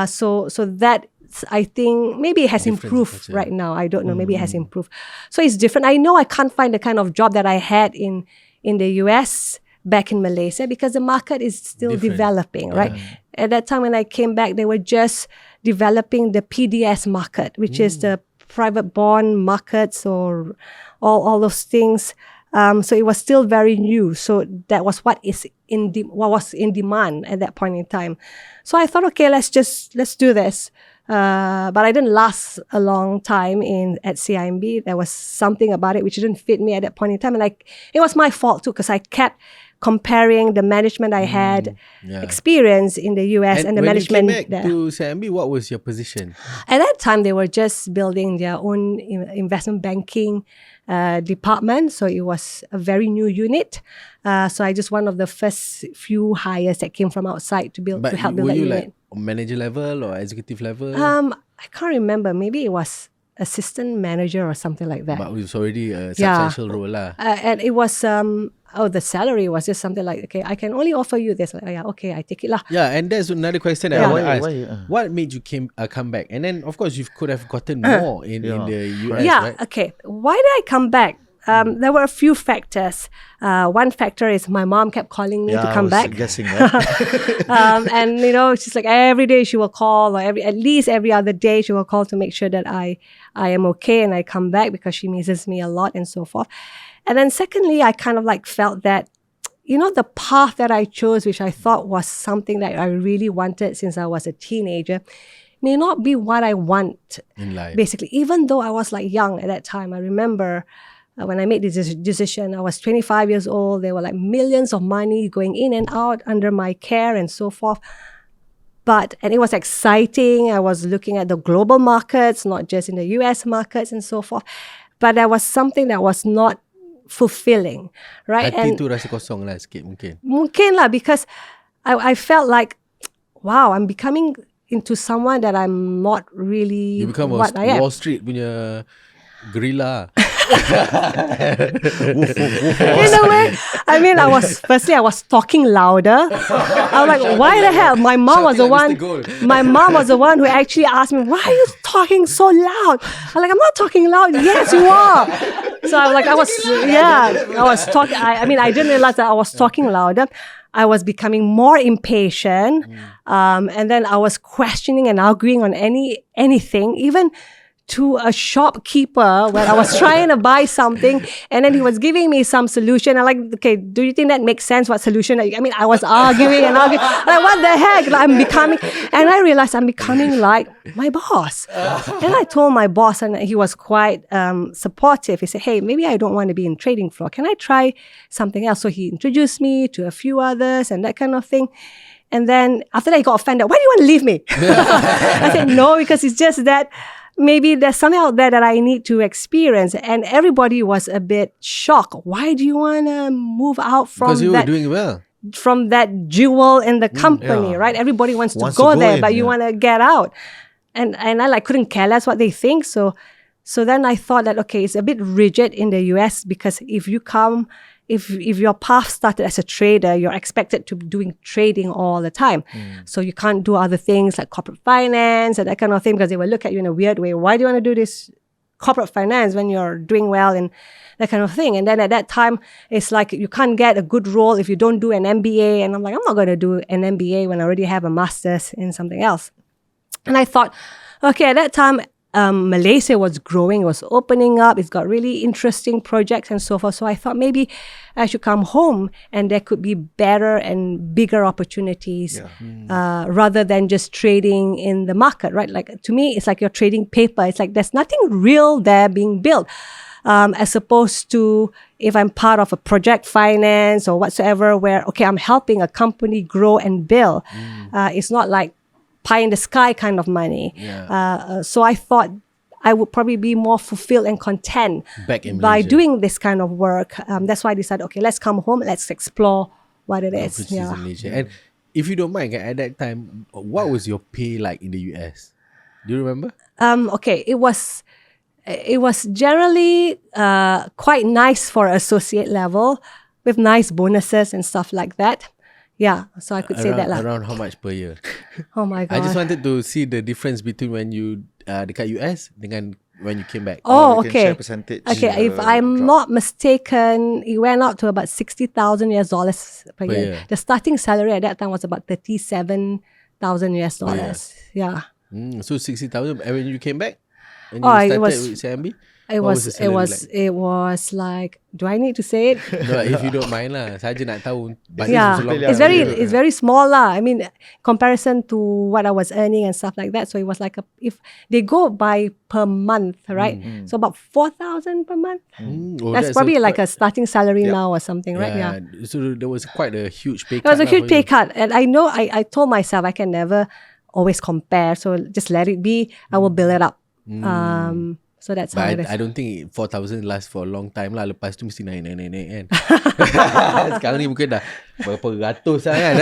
So that, I think maybe it has improved right now. I don't know. Maybe it has improved. So it's different. I know I can't find the kind of job that I had in the US back in Malaysia because the market is still developing, right? At that time when I came back, they were just developing the PDS market, which is the private bond markets or all those things. So it was still very new. So that was what was in demand at that point in time. So I thought, okay, let's do this. But I didn't last a long time at CIMB. There was something about it which didn't fit me at that point in time. And it was my fault too, because I kept comparing the management I had experience in the US and the management there. When you came back to CIMB, what was your position? At that time, they were just building their own investment banking department. So it was a very new unit. So I just one of the first few hires that came from outside to help build that unit. Were you like manager level or executive level? I can't remember. Maybe it was assistant manager or something like that. But it was already a substantial role lah. And it was the salary was just something like, okay, I can only offer you this. Like, yeah, okay, I take it lah. Yeah, and that's another question I want to ask. What made you come back? And then of course you could have gotten more in the US, right? Okay. Why did I come back? There were a few factors. One factor is my mom kept calling me to come back. Guessing that. And she's like every day she will call, or at least every other day she will call to make sure that I am okay and I come back because she misses me a lot and so forth. And then secondly, I kind of felt that, the path that I chose, which I thought was something that I really wanted since I was a teenager, may not be what I want in life. Basically, even though I was young at that time. I remember when I made this decision, I was 25 years old. There were millions of money going in and out under my care and so forth. And it was exciting. I was looking at the global markets, not just in the US markets and so forth. But there was something that was not fulfilling, right? Hati tu rasa kosong lah sikit mungkin. Mungkin lah, because I felt like, wow, I'm becoming into someone that I'm not really what I am. Wall Street punya gorilla. In a way, I mean, I was talking louder. I was like, why the hell? My mom was the one who actually asked me, why are you talking so loud? I'm like, I'm not talking loud. Yes, you are. So I was talking. I didn't realize that I was talking louder. I was becoming more impatient. And then I was questioning and arguing on anything, even to a shopkeeper when I was trying to buy something, and then he was giving me some solution. I'm like, okay, do you think that makes sense? What solution? I was arguing and arguing. Like, what the heck? And I realized I'm becoming like my boss. And I told my boss, and he was quite supportive. He said, hey, maybe I don't want to be in trading floor. Can I try something else? So he introduced me to a few others and that kind of thing. And then after that, he got offended. Why do you want to leave me? I said, no, because it's just that maybe there's something out there that I need to experience. And everybody was a bit shocked. Why do you want to move out from because you were doing well. From that jewel in the company, right? Everybody wants to go there, but you want to get out. And I couldn't care less what they think. So then I thought that, okay, it's a bit rigid in the US because if you come if your path started as a trader, you're expected to be doing trading all the time. So you can't do other things like corporate finance and that kind of thing, because they will look at you in a weird way. Why do you want to do this corporate finance when you're doing well and that kind of thing? And then at that time, it's like you can't get a good role if you don't do an MBA. And I'm like, I'm not going to do an MBA when I already have a master's in something else. And I thought, okay, at that time, Malaysia was growing, was opening up. It's got really interesting projects and so forth. So I thought maybe I should come home and there could be better and bigger opportunities rather than just trading in the market, right? Like to me, it's like you're trading paper. It's like there's nothing real there being built. As opposed to if I'm part of a project finance or whatsoever where, okay, I'm helping a company grow and build. It's not like pie in the sky kind of money. So I thought I would probably be more fulfilled and content by doing this kind of work. That's why I decided, okay, let's come home, let's explore what it is. And if you don't mind, at that time, what was your pay like in the US? Do you remember? Okay, it was generally quite nice for associate level with nice bonuses and stuff like that. Yeah, so I could say that lah. Around how much per year? Oh my God. I just wanted to see the difference between when you dekat US dengan when you came back. Oh, you can okay. share percentage, Okay, if I'm not mistaken, it went up to about $60,000 per year. The starting salary at that time was about $37,000 Yeah. So 60,000. And when you came back, when you started with CIMB? It was like, do I need to say it? No, if you don't mind lah. Saja nak tahu. It's very small lah. I mean, comparison to what I was earning and stuff like that. So it was like if they go by per month, right? So about 4,000 per month. That's probably like a starting salary now or something, right? Yeah. So there was quite a huge pay cut. It was a huge pay cut, and I know I told myself I can never always compare. So just let it be. I will build it up. So that's how it is. I don't think 4,000 lasts for a long time lah. Lepas tu mesti naik kan. Sekarang ni mungkin dah berapa ratus lah kan.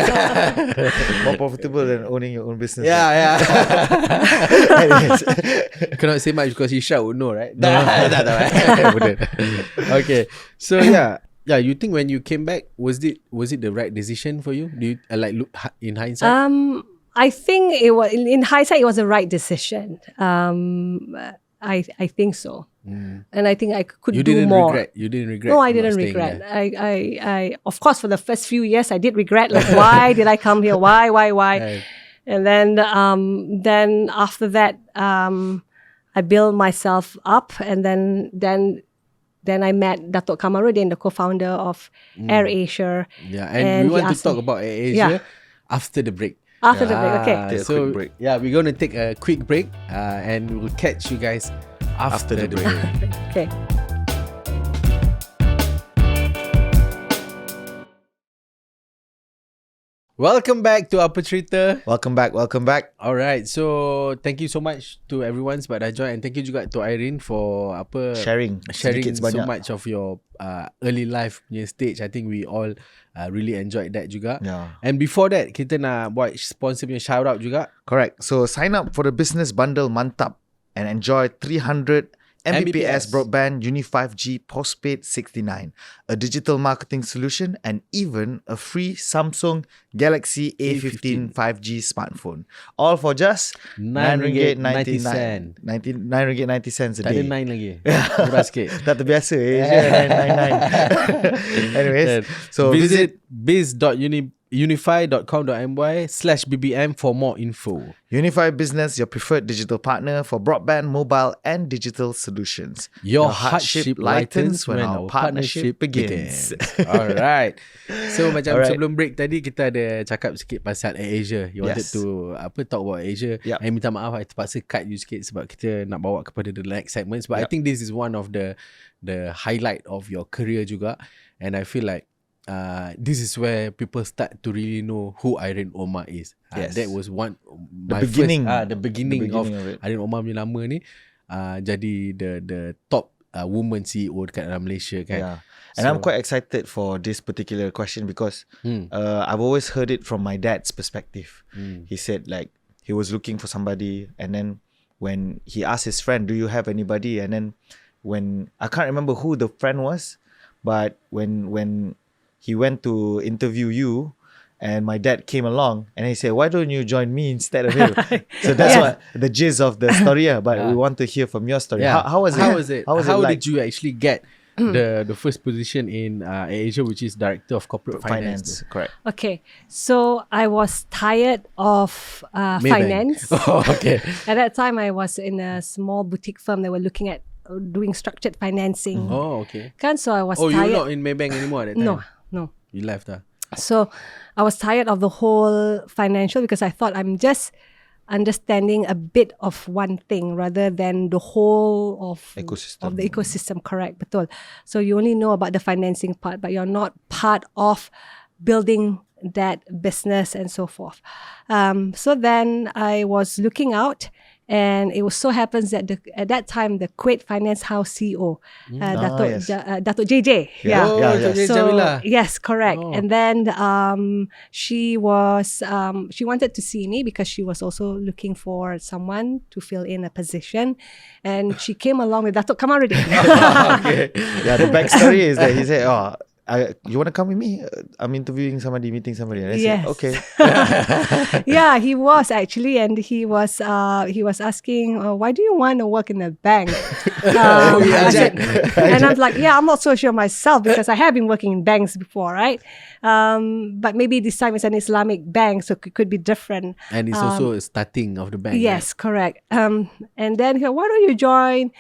More profitable than owning your own business. Yeah. Cannot say much because Isha would know, right? No. Okay. So you think when you came back, was it the right decision for you? Do you like look in hindsight? I think it was in hindsight it was the right decision. I think so. And I think I could do more. You didn't regret? No, I didn't regret. I of course for the first few years I did regret, like why did I come here? Why? Right. And then after that I built myself up, and then I met Datuk Kamarudin, the co-founder of Airasia. Yeah, and we want to talk about Airasia after the break. After the break, okay. Take a quick break. Yeah, we're going to take a quick break and we'll catch you guys after the break. Okay. Welcome back to Apa Cerita. Welcome back. Alright, so thank you so much to everyone sebab dah join, and thank you juga to Aireen for sharing so much of your early life punya stage. I think we all really enjoyed that juga. Yeah. And before that, kita nak buat sponsor punya shout out juga. Correct. So sign up for the business bundle Mantap and enjoy 300 Mbps Broadband Uni 5G Postpaid 69, a digital marketing solution, and even a free Samsung Galaxy A15 5G smartphone. All for just RM9.90 a Tak day. ada 9 lagi. Murah sikit. Tak terbiasa. 999. Anyways, so visit biz.unify.com.my/bbm for more info. Unify Business, your preferred digital partner for broadband, mobile and digital solutions. Your hardship lightens when our partnership begins. Alright. So macam sebelum break tadi kita ada cakap sikit pasal Airasia. You wanted to talk about Airasia. And minta maaf I terpaksa cut you sikit sebab kita nak bawa kepada the next segments. But I think this is one of the highlight of your career juga. And I feel like this is where people start to really know who Aireen Omar is. That was the beginning of Aireen Omar punya nama ni jadi the top woman CEO dekat dalam Malaysia kan. Yeah. And I'm quite excited for this particular question because I've always heard it from my dad's perspective. He said like he was looking for somebody, and then when he asked his friend, do you have anybody? And then when I can't remember who the friend was, But when he went to interview you, and my dad came along and he said, "Why don't you join me instead of him?" So that's what the gist of the story. But we want to hear from your story. How was it? How did you actually get the first position in Asia, which is Director of Corporate Finance? Correct. Okay, so I was tired of finance. Oh, okay. At that time, I was in a small boutique firm that were looking at doing structured financing. Oh, okay. So I was tired. tired. You're not in Maybank anymore at that time? No. You left, So I was tired of the whole financial because I thought I'm just understanding a bit of one thing rather than the whole of the ecosystem. Correct, betul. So you only know about the financing part, but you're not part of building that business and so forth. So then I was looking out, and it so happens that at that time the Kuwait Finance House CEO, Datuk JJ, Jamila. Yes, correct. And then she wanted to see me because she was also looking for someone to fill in a position, and she came along with Datuk Kamarudin. Okay. Yeah, the backstory is that he said, you want to come with me? I'm interviewing somebody, meeting somebody. And I said, okay. Yeah, he was actually, and he was asking, why do you want to work in a bank? And I'm like, I'm not so sure myself because I have been working in banks before, right? But maybe this time it's an Islamic bank, so it could be different. And it's also a starting of the bank. Yes, correct. And then he said, why don't you join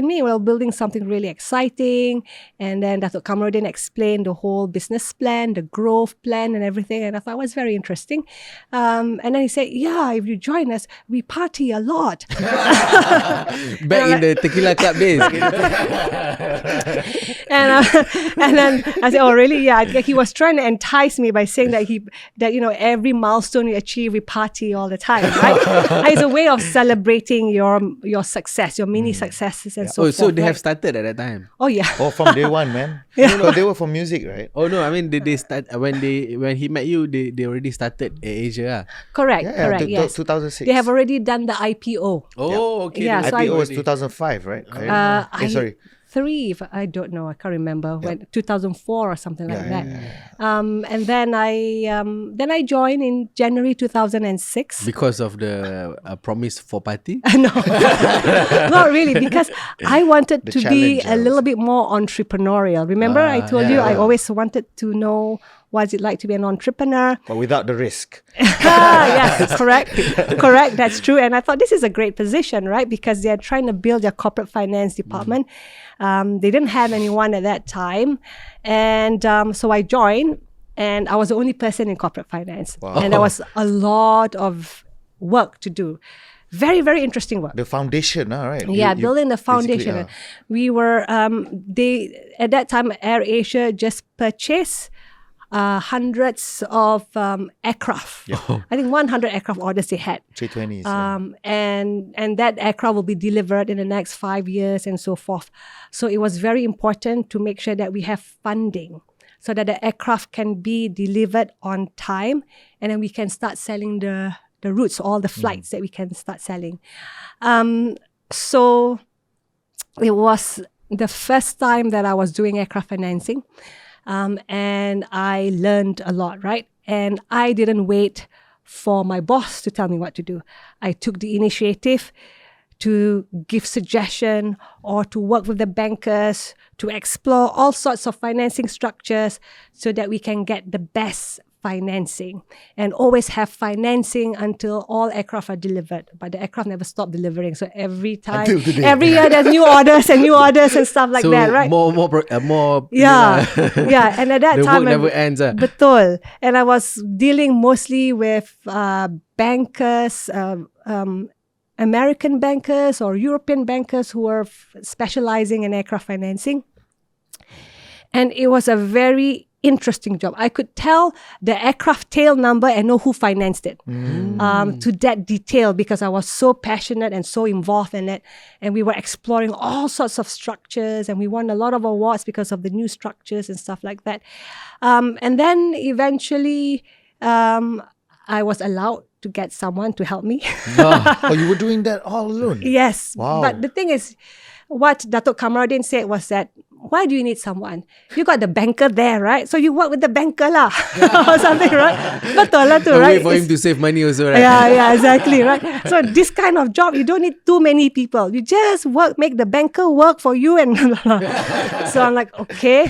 me? We're building something really exciting. And then Datuk Kamarudin explained the whole business plan, the growth plan and everything. And I thought it was very interesting. And then he said, if you join us, we party a lot. Back in the tequila club days. And then I said, oh really? Yeah. He was trying to entice me by saying that every milestone you achieve, we party all the time, right? It's a way of celebrating your success, your mini successes and so forth. So they have started at that time? Oh yeah. Oh, from day one, man. No, they were from music, right? Oh no, I mean they start when he met you, they already started Asia. Correct. Yes. 2006. They have already done the IPO. Oh, okay. Yeah, the IPO was 2005, right? Sorry. 3, I don't know. I can't remember when 2004 or something like that. And then I joined in January 2006 because of the promise for party. No, not really. Because I wanted to be a little bit more entrepreneurial. Remember, I told you I always wanted to know what's it like to be an entrepreneur, but without the risk. Yes, correct. That's true. And I thought this is a great position, right? Because they're trying to build their corporate finance department. They didn't have anyone at that time, and so I joined, and I was the only person in corporate finance. Wow. And there was a lot of work to do. Very, very interesting work. The foundation, right? Yeah, building the foundation. We were at that time, AirAsia just purchased hundreds of aircraft. I think 100 aircraft orders they had. 320s. And that aircraft will be delivered in the next 5 years and so forth. So it was very important to make sure that we have funding so that the aircraft can be delivered on time, and then we can start selling the routes, all the flights that we can start selling. So it was the first time that I was doing aircraft financing. And I learned a lot, right? And I didn't wait for my boss to tell me what to do. I took the initiative to give suggestion or to work with the bankers to explore all sorts of financing structures so that we can get the best financing, and always have financing until all aircraft are delivered. But the aircraft never stop delivering. So every year there's new orders and stuff like that, right? More. Yeah. And at that the time, work never ends. Betul. And I was dealing mostly with bankers, American bankers or European bankers who were specializing in aircraft financing. And it was a very interesting job. I could tell the aircraft tail number and know who financed it to that detail, because I was so passionate and so involved in it. And we were exploring all sorts of structures, and we won a lot of awards because of the new structures and stuff like that. And then eventually I was allowed to get someone to help me. Oh, you were doing that all alone? Yes. Wow. But the thing is, what Datuk Kamarudin said was that why do you need someone? You got the banker there, right? So you work with the banker lah, or something, right? Betul lah tu, right? Wait for him to save money also, right? Yeah, exactly, right? So this kind of job, you don't need too many people. You just make the banker work for you and so I'm like, okay.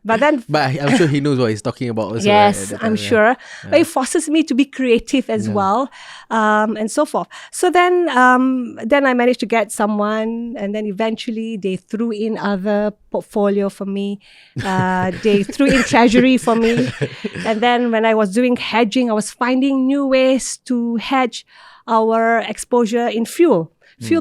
But I'm sure he knows what he's talking about also. Yes, right? I'm sure. Yeah. But it forces me to be creative as well, and so forth. So then I managed to get someone, and then eventually they threw in other portfolio for me. They threw in treasury for me. And then when I was doing hedging, I was finding new ways to hedge our exposure in fuel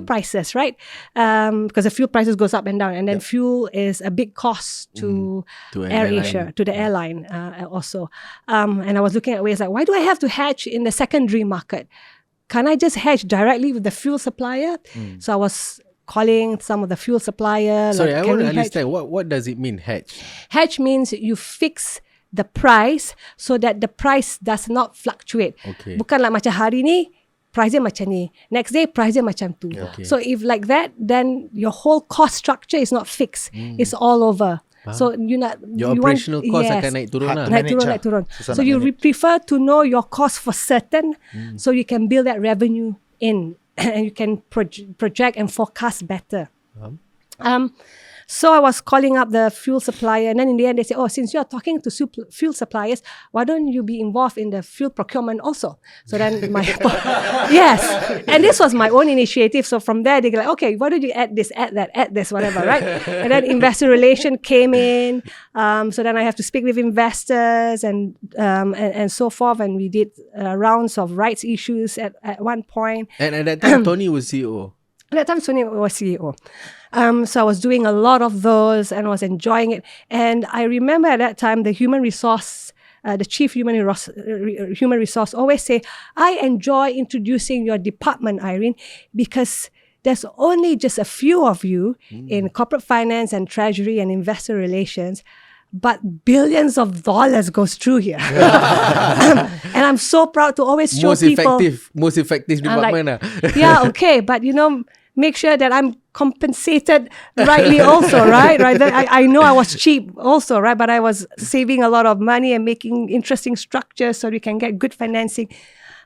prices, right? Because the fuel prices goes up and down, and then fuel is a big cost to AirAsia, to the airline also. And I was looking at ways like, why do I have to hedge in the secondary market? Can I just hedge directly with the fuel supplier? So I was calling some of the fuel supplier. Sorry, like, I want to understand what does it mean, hedge? Hedge means you fix the price so that the price does not fluctuate. Okay. Bukan like macam hari ni price dia macam ni, next day price dia macam tu. Okay. So if like that, then your whole cost structure is not fixed. It's all over. So your operational cost akan naik turun lah. Naik turun. So you prefer to know your cost for certain, so you can build that revenue in, and you can project and forecast better. So I was calling up the fuel supplier, and then in the end they said, since you are talking to fuel suppliers, why don't you be involved in the fuel procurement also? So then yes, and this was my own initiative. So from there they go like, okay, why don't you add this, add that, add this, whatever, right? And then investor relation came in. So then I have to speak with investors and so forth, and we did rounds of rights issues at one point. And at that time, Tony was CEO. At that time, Tony was CEO. So I was doing a lot of those and was enjoying it. And I remember at that time, the chief human resource always say, I enjoy introducing your department, Aireen, because there's only just a few of you in corporate finance and treasury and investor relations, but billions of dollars goes through here. And I'm so proud to always show people. Most effective department. Yeah, okay, but make sure that I'm compensated rightly also, right? I know I was cheap also, right? But I was saving a lot of money and making interesting structures so we can get good financing.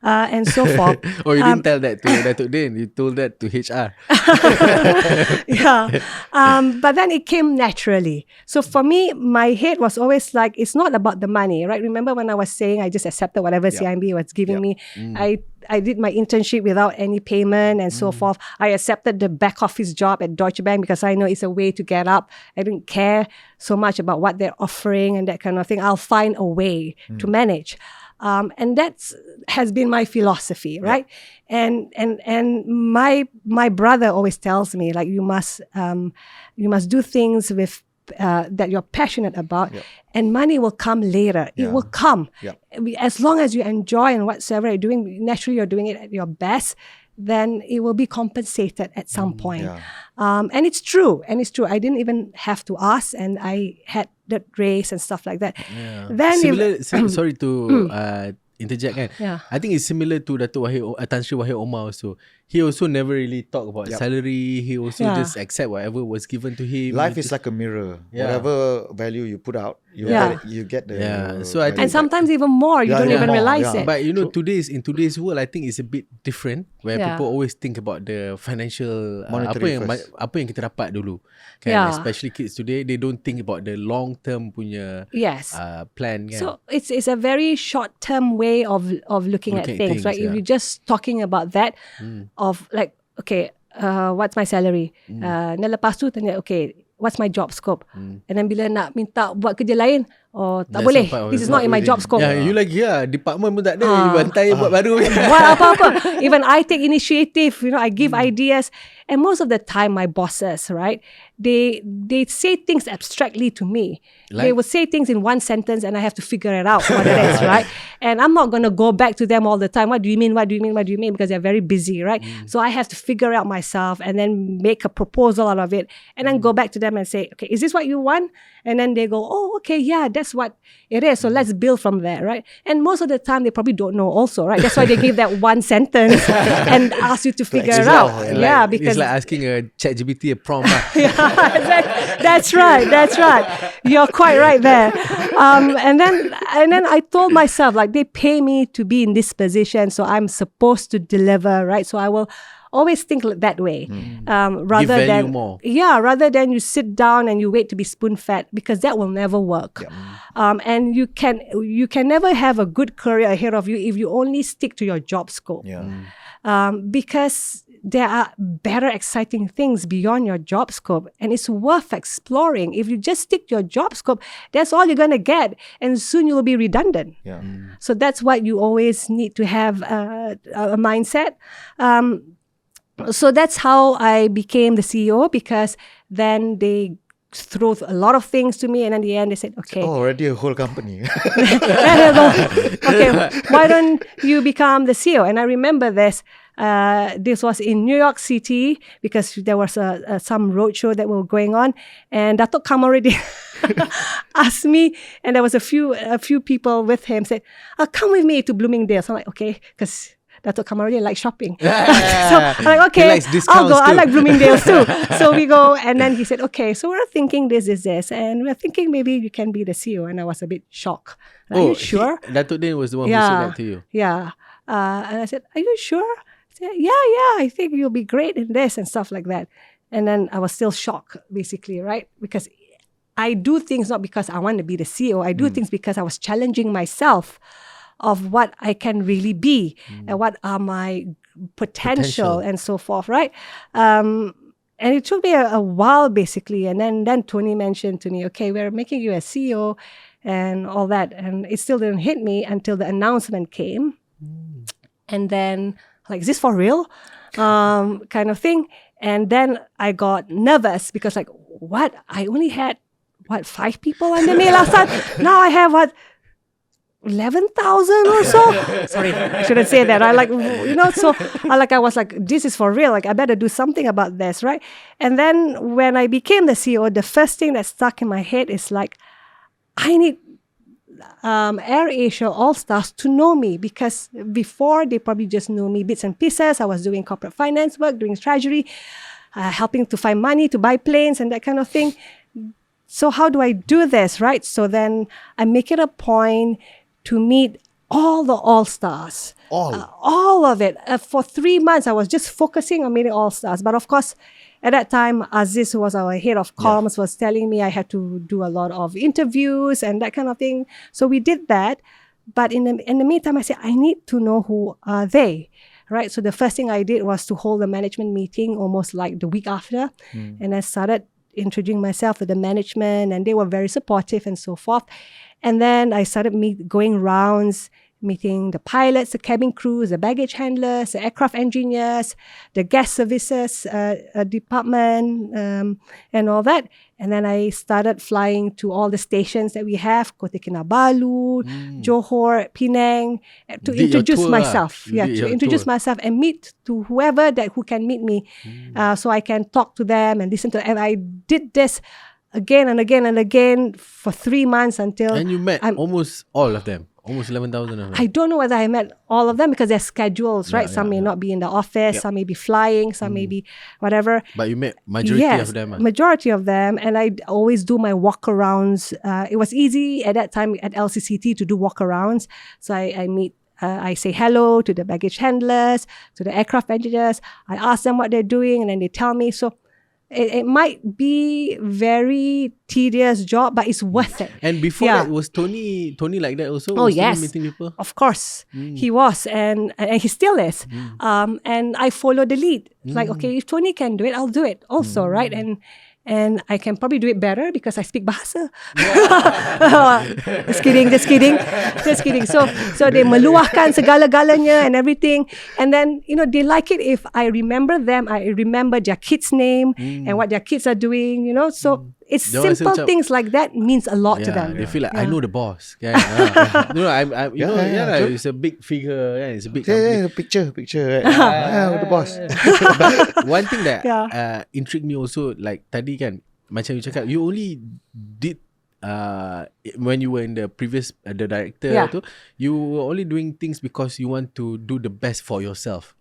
And so forth. Or you didn't tell that to Datuk Din, you told that to HR. Yeah. But then it came naturally. So for me, my head was always like, it's not about the money, right? Remember when I was saying I just accepted whatever CIMB was giving me? I did my internship without any payment and so forth. I accepted the back office job at Deutsche Bank because I know it's a way to get up. I didn't care so much about what they're offering and that kind of thing. I'll find a way to manage. And that has been my philosophy, right? And my brother always tells me, like, you must do things with that you're passionate about, and money will come later. It will come as long as you enjoy and whatsoever you're doing. Naturally, you're doing it at your best. Then it will be compensated at some point. And it's true. I didn't even have to ask, and I had that raise and stuff like that. Then sorry to interject kan. I think it's similar to Tan Sri Wahid Omar also. He also never really talk about salary. He also just accept whatever was given to him. Life is like a mirror. Whatever value you put out, you get the so I think, and sometimes even more. You don't even realize it. But in today's world, I think it's a bit different where people always think about the financial apa yang kita dapat dulu. Kan? Especially kids today, they don't think about the long term punya plan. Kan? So it's a very short term way of looking at things, right? If you're just talking about that, of like, okay, what's my salary? Dan lepas tu tanya, okay, what's my job scope? And then bila nak minta buat kerja lain, tak boleh. This is not in my job scope. You lagi department pun tak ada. You bantai buat baru. Buat apa-apa. Even I take initiative, I give ideas. And most of the time, my bosses, right, they say things abstractly to me. Like? They will say things in one sentence and I have to figure it out what it is, right? And I'm not going to go back to them all the time. What do you mean? What do you mean? What do you mean? Because they're very busy, right? So I have to figure out myself and then make a proposal out of it and then go back to them and say, okay, is this what you want? And then they go, oh, okay, yeah, that's what it is. So let's build from there, right? And most of the time, they probably don't know also, right? That's why they give that one sentence and ask you to figure it out. Yeah, because it's like asking a ChatGPT a prompt. Yeah, that's right. You're quite right there. And then I told myself, like, they pay me to be in this position, so I'm supposed to deliver, right? So I will always think that way, rather than you sit down and you wait to be spoon-fed, because that will never work. And you can never have a good career ahead of you if you only stick to your job scope. Because there are better exciting things beyond your job scope, and it's worth exploring. If you just stick to your job scope, that's all you're going to get, and soon you'll be redundant. So that's what you always need to have a mindset. So that's how I became the CEO, because then they throw a lot of things to me, and in the end they said, okay. Already a whole company. Okay, why don't you become the CEO? And I remember this. This was in New York City, because there was some roadshow that were going on, and Datuk Kamarudin asked me, and there was a few people with him, said, come with me to Bloomingdale's. I'm like, okay, because Datuk Kamarudin likes shopping. So I'm like, okay, I'll go. I like Bloomingdale's too. So we go, and then he said, okay, so we're thinking this, and we're thinking maybe you can be the CEO. And I was a bit shocked. Are you sure? Datuk Din was the one who said that to you. Yeah. And I said, are you sure? I said, yeah, I think you'll be great in this and stuff like that. And then I was still shocked, basically, right? Because I do things not because I want to be the CEO. I do things because I was challenging myself of what I can really be and what are my potential and so forth, right? And it took me a while, basically. And then Tony mentioned to me, okay, we're making you a CEO and all that. And it still didn't hit me until the announcement came. And then, like, is this for real? Kind of thing. And then I got nervous because, like, what? I only had, 5 people under me last time? Now I have, 11,000 or so? Sorry, I shouldn't say that. I was like, this is for real. Like, I better do something about this, right? And then when I became the CEO, the first thing that stuck in my head is like, I need AirAsia All-Stars to know me, because before they probably just know me bits and pieces. I was doing corporate finance work, doing treasury, helping to find money to buy planes and that kind of thing. So how do I do this, right? So then I make it a point to meet all the All-Stars. All of it. For 3 months, I was just focusing on meeting All-Stars. But of course, at that time, Aziz, who was our head of comms, was telling me I had to do a lot of interviews and that kind of thing. So we did that. But in the meantime, I said, I need to know who are they, right? So the first thing I did was to hold a management meeting almost like the week after. And I started introducing myself to the management, and they were very supportive and so forth. And then I started going rounds, meeting the pilots, the cabin crews, the baggage handlers, the aircraft engineers, the guest services department, and all that. And then I started flying to all the stations that we have, Kota Kinabalu, Johor, Penang, to introduce myself. To introduce myself and meet to whoever who can meet me, so I can talk to them and listen to them. And I did this again and again and again for 3 months until... And you met almost all of them. Almost 11,000 of them. I don't know whether I met all of them because their schedules, right? Some may not be in the office, some may be flying, some may be whatever. But you met majority of them. Majority of them. And I always do my walk-arounds. It was easy at that time at LCCT to do walk-arounds. So I meet, I say hello to the baggage handlers, to the aircraft engineers. I ask them what they're doing and then they tell me. So it might be very tedious job, but it's worth it. And before that, was Tony like that also? Oh, yes. Meeting people? Of course. He was, and he still is. And I follow the lead. Like, okay, if Tony can do it, I'll do it also, right? And I can probably do it better because I speak bahasa. Just kidding. So they meluahkan segala-galanya and everything. And then, they like it if I remember them. I remember their kids' name and what their kids are doing, So it's simple things like that means a lot to them. They feel like, I know the boss. It's a big figure. It's a big company. Picture. Right? The boss. But one thing that intrigued me also, like tadi kan, macam you cakap, you only did when you were in the previous the director tu, you were only doing things because you want to do the best for yourself.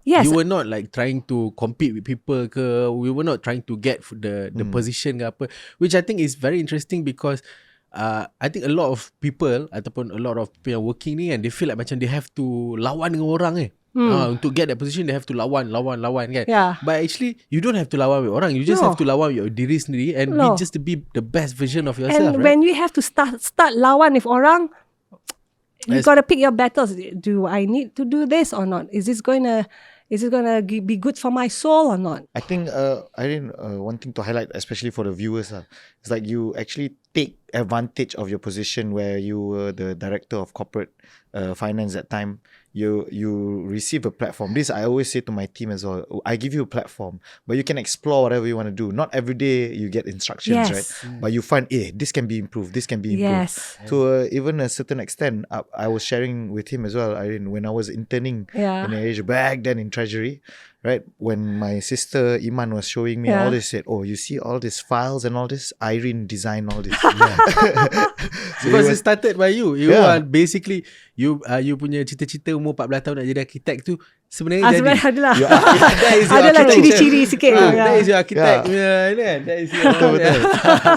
Yes. You were not like trying to compete with people ke, we were not trying to get the position ke apa, which I think is very interesting because I think a lot of people ataupun a lot of people yang working ni, and they feel like macam they have to lawan dengan orang untuk get that position, they have to lawan kan. Yeah. But actually you don't have to lawan with orang, you just have to lawan with your diri sendiri and be just to be the best version of yourself. And right? when you have to start lawan with orang, you got to pick your battles. Do I need to do this or not? Is it going to be good for my soul or not? I think one thing to highlight, especially for the viewers, is like you actually take advantage of your position where you were the director of corporate finance at time. You receive a platform. This I always say to my team as well. I give you a platform, but you can explore whatever you want to do. Not every day you get instructions, right? But you find, this can be improved. This can be improved. Yes. To even a certain extent, I was sharing with him as well. Aireen, when I was interning in Asia back then in Treasury, right? When my sister Iman was showing me all this, said, you see all these files and all this? Aireen designed all this. So because it started by you. You are basically you punya cita-cita umur 14 tahun nak jadi arkitek tu sebenarnya jadi. Adalah. Adalah ciri-ciri sikit. That is your architect. That is your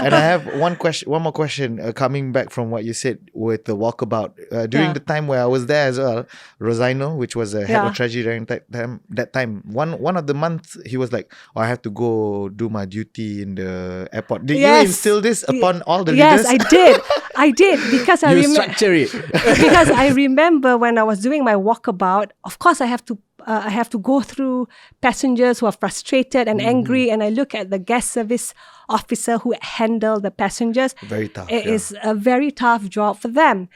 And I have one more question coming back from what you said with the walkabout. During the time where I was there as well, Rosino, which was a head of treasury during that time, one of the months he was like, I have to go do my duty in the airport. Did you instill this upon all the leaders? Yes, I did because I structure it. Because I remember when I was doing my walkabout, of course I have to go through passengers who are frustrated and angry, and I look at the guest service officer who handle the passengers. Very tough. It is a very tough job for them.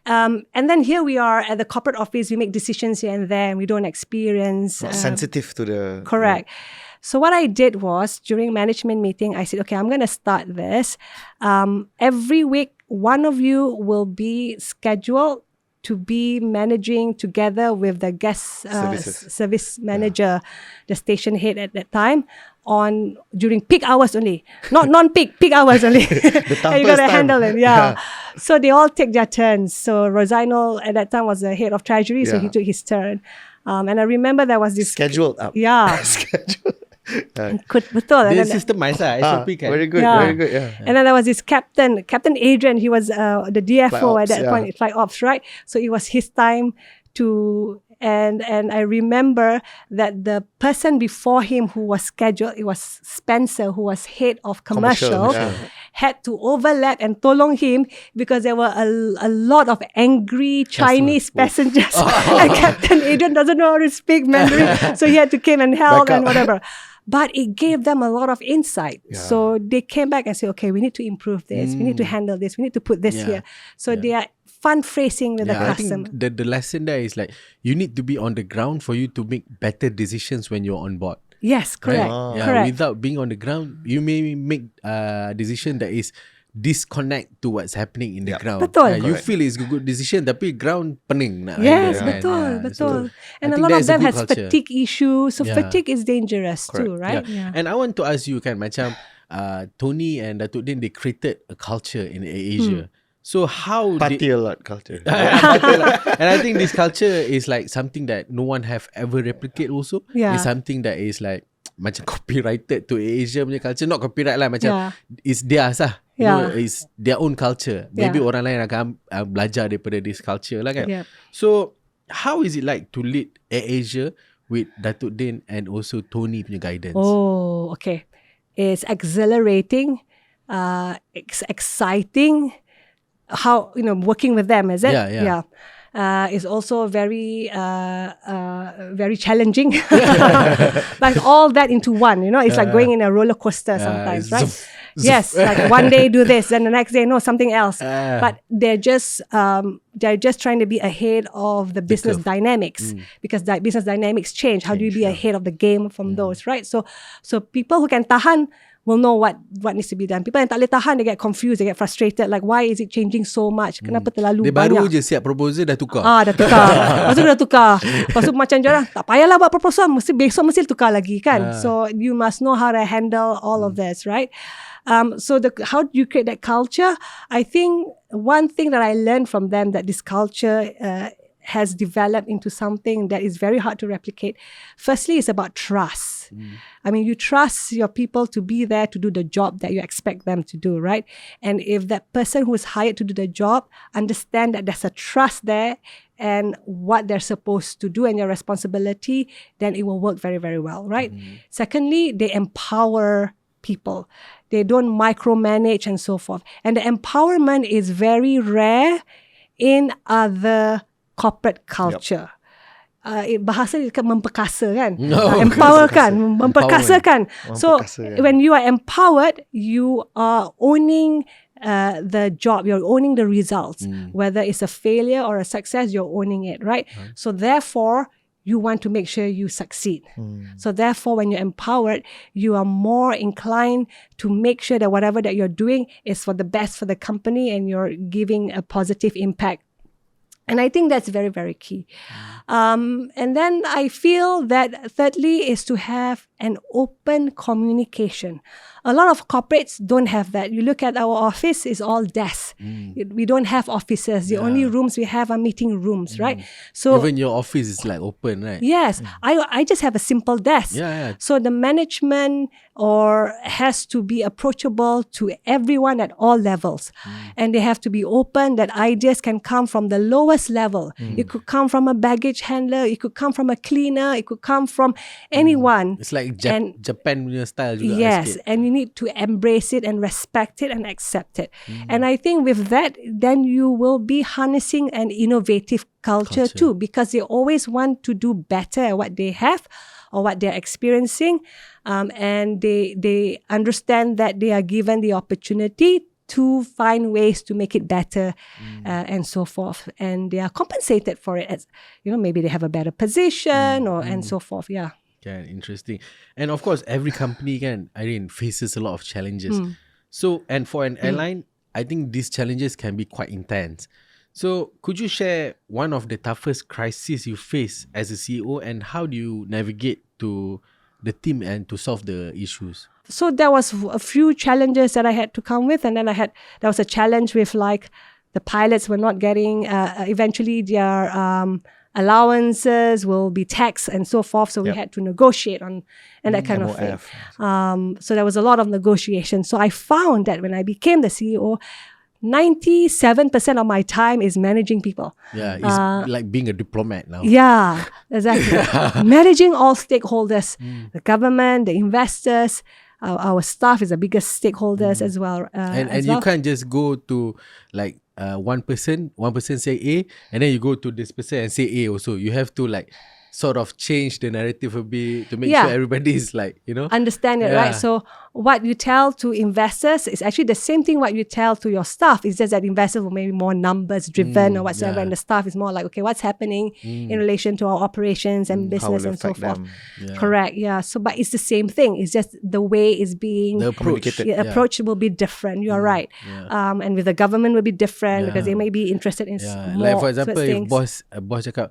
And then here we are at the corporate office, we make decisions here and there, and we don't experience. Sensitive to the... Correct. So what I did was, during management meeting, I said, okay, I'm going to start this. Every week, one of you will be scheduled to be managing together with the guest service manager, the station head at that time, during peak hours only, not non-peak, peak hours only. And you got to handle it. So they all take their turns. So Rosino at that time was the head of treasury, so he took his turn. And I remember there was this scheduled up. Scheduled. Betul. Dia systemized SOP kan. Very good, very good. And then there was this Captain Adrian. He was the DFO at that point, flight ops, right? So it was his time to. And I remember that the person before him who was scheduled, it was Spencer, who was head of commercial. Had to overlap and tolong him because there were a lot of angry Chinese passengers. And Captain Adrian doesn't know how to speak Mandarin, so he had to come and help and whatever. But it gave them a lot of insight. So they came back and said, okay, we need to improve this. We need to handle this. We need to put this here. So they are fun phrasing with the customer. I think the lesson there is like, you need to be on the ground for you to make better decisions when you're on board. Yes, correct. Right? Correct. Without being on the ground, you may make a decision that is disconnect to what's happening in the ground. Betul. You feel it's a good decision, tapi ground pening nak Yes, handle, betul. So, and a lot of them has fatigue issues. So fatigue is dangerous too, right? And I want to ask you kan, macam Tony and Datuk Din, they created a culture in Asia. So how Party a lot culture. And I think this culture is like something that no one have ever replicated also. It's something that is like macam copyrighted to Asia punya culture. Not copyright lah, macam it's theirs lah. You know, it's their own culture. Maybe orang lain akan belajar daripada this culture lah kan. So how is it like to lead Asia with Datuk Din and also Tony punya guidance? Oh, okay. It's exhilarating. It's exciting. How, working with them, is it? Yeah. It's also very very challenging. Like all that into one, it's like going in a roller coaster sometimes, right? Yes, like one day do this, then the next day something else. But they're just trying to be ahead of the business dynamics, because business dynamics change. How do you be ahead of the game from those, right? So people who can tahan will know what needs to be done. People yang tak boleh tahan, they get confused, they get frustrated. Like, why is it changing so much? Kenapa terlalu dia banyak? baru je siap proposal dah tukar. Dah tukar. Lepas tu dah tukar. Lepas tu macam jarang, tak payahlah buat proposal, besok mesti tukar lagi kan. So you must know how to handle all of this, right? So how do you create that culture? I think one thing that I learned from them, that this culture has developed into something that is very hard to replicate. Firstly, it's about trust. I mean, you trust your people to be there to do the job that you expect them to do, right? And if that person who is hired to do the job understand that there's a trust there and what they're supposed to do and their responsibility, then it will work very, very well, right? Secondly, they empower people. They don't micromanage and so forth. And the empowerment is very rare in other corporate culture. Bahasa dia memperkasa kan, empower kan, memperkasa kan. So when you are empowered, you are owning the job, you're owning the results. Whether it's a failure or a success, you're owning it, right? So therefore, you want to make sure you succeed. So therefore, when you're empowered, you are more inclined to make sure that whatever that you're doing is for the best for the company and you're giving a positive impact. And I think that's very, very key. And then I feel that thirdly is to have an open communication. A lot of corporates don't have that. You look at our office, it's all desks. We don't have offices. The only rooms we have are meeting rooms, right? So even your office is like open, right? Yes. I just have a simple desk. So the management has to be approachable to everyone at all levels. And they have to be open that ideas can come from the lowest level. It could come from a baggage handler. It could come from a cleaner. It could come from anyone. It's like Japan punya style juga. Yes, and you need to embrace it and respect it and accept it. And I think with that, then you will be harnessing an innovative culture too, because they always want to do better at what they have or what they're experiencing. And they understand that they are given the opportunity to find ways to make it better and so forth. And they are compensated for it. As, maybe they have a better position and so forth. Yeah. Okay, interesting. And of course, every company Aireen faces a lot of challenges. So, and for an airline, I think these challenges can be quite intense. So, could you share one of the toughest crises you face as a CEO and how do you navigate to the team and to solve the issues? So there was a few challenges that I had to come with, and then there was a challenge with like the pilots were not getting eventually their allowances will be taxed and so forth. So we had to negotiate on and that kind of thing. So there was a lot of negotiation. So I found that when I became the CEO, 97% of my time is managing people. Yeah, it's like being a diplomat now. Yeah, exactly. Managing all stakeholders, the government, the investors, our staff is the biggest stakeholders as well. And you can't just go to like one person say A, and then you go to this person and say A also. You have to like sort of change the narrative a bit to make sure everybody is like, understand it, right? So what you tell to investors is actually the same thing what you tell to your staff. It's just that investors will maybe more numbers driven or whatsoever, and the staff is more like, okay, what's happening in relation to our operations and business and so forth. Correct, yeah. So, but it's the same thing. It's just the way it's being approach will be different. You're right. And with the government will be different because they may be interested in more. Like for example, if boss cakap,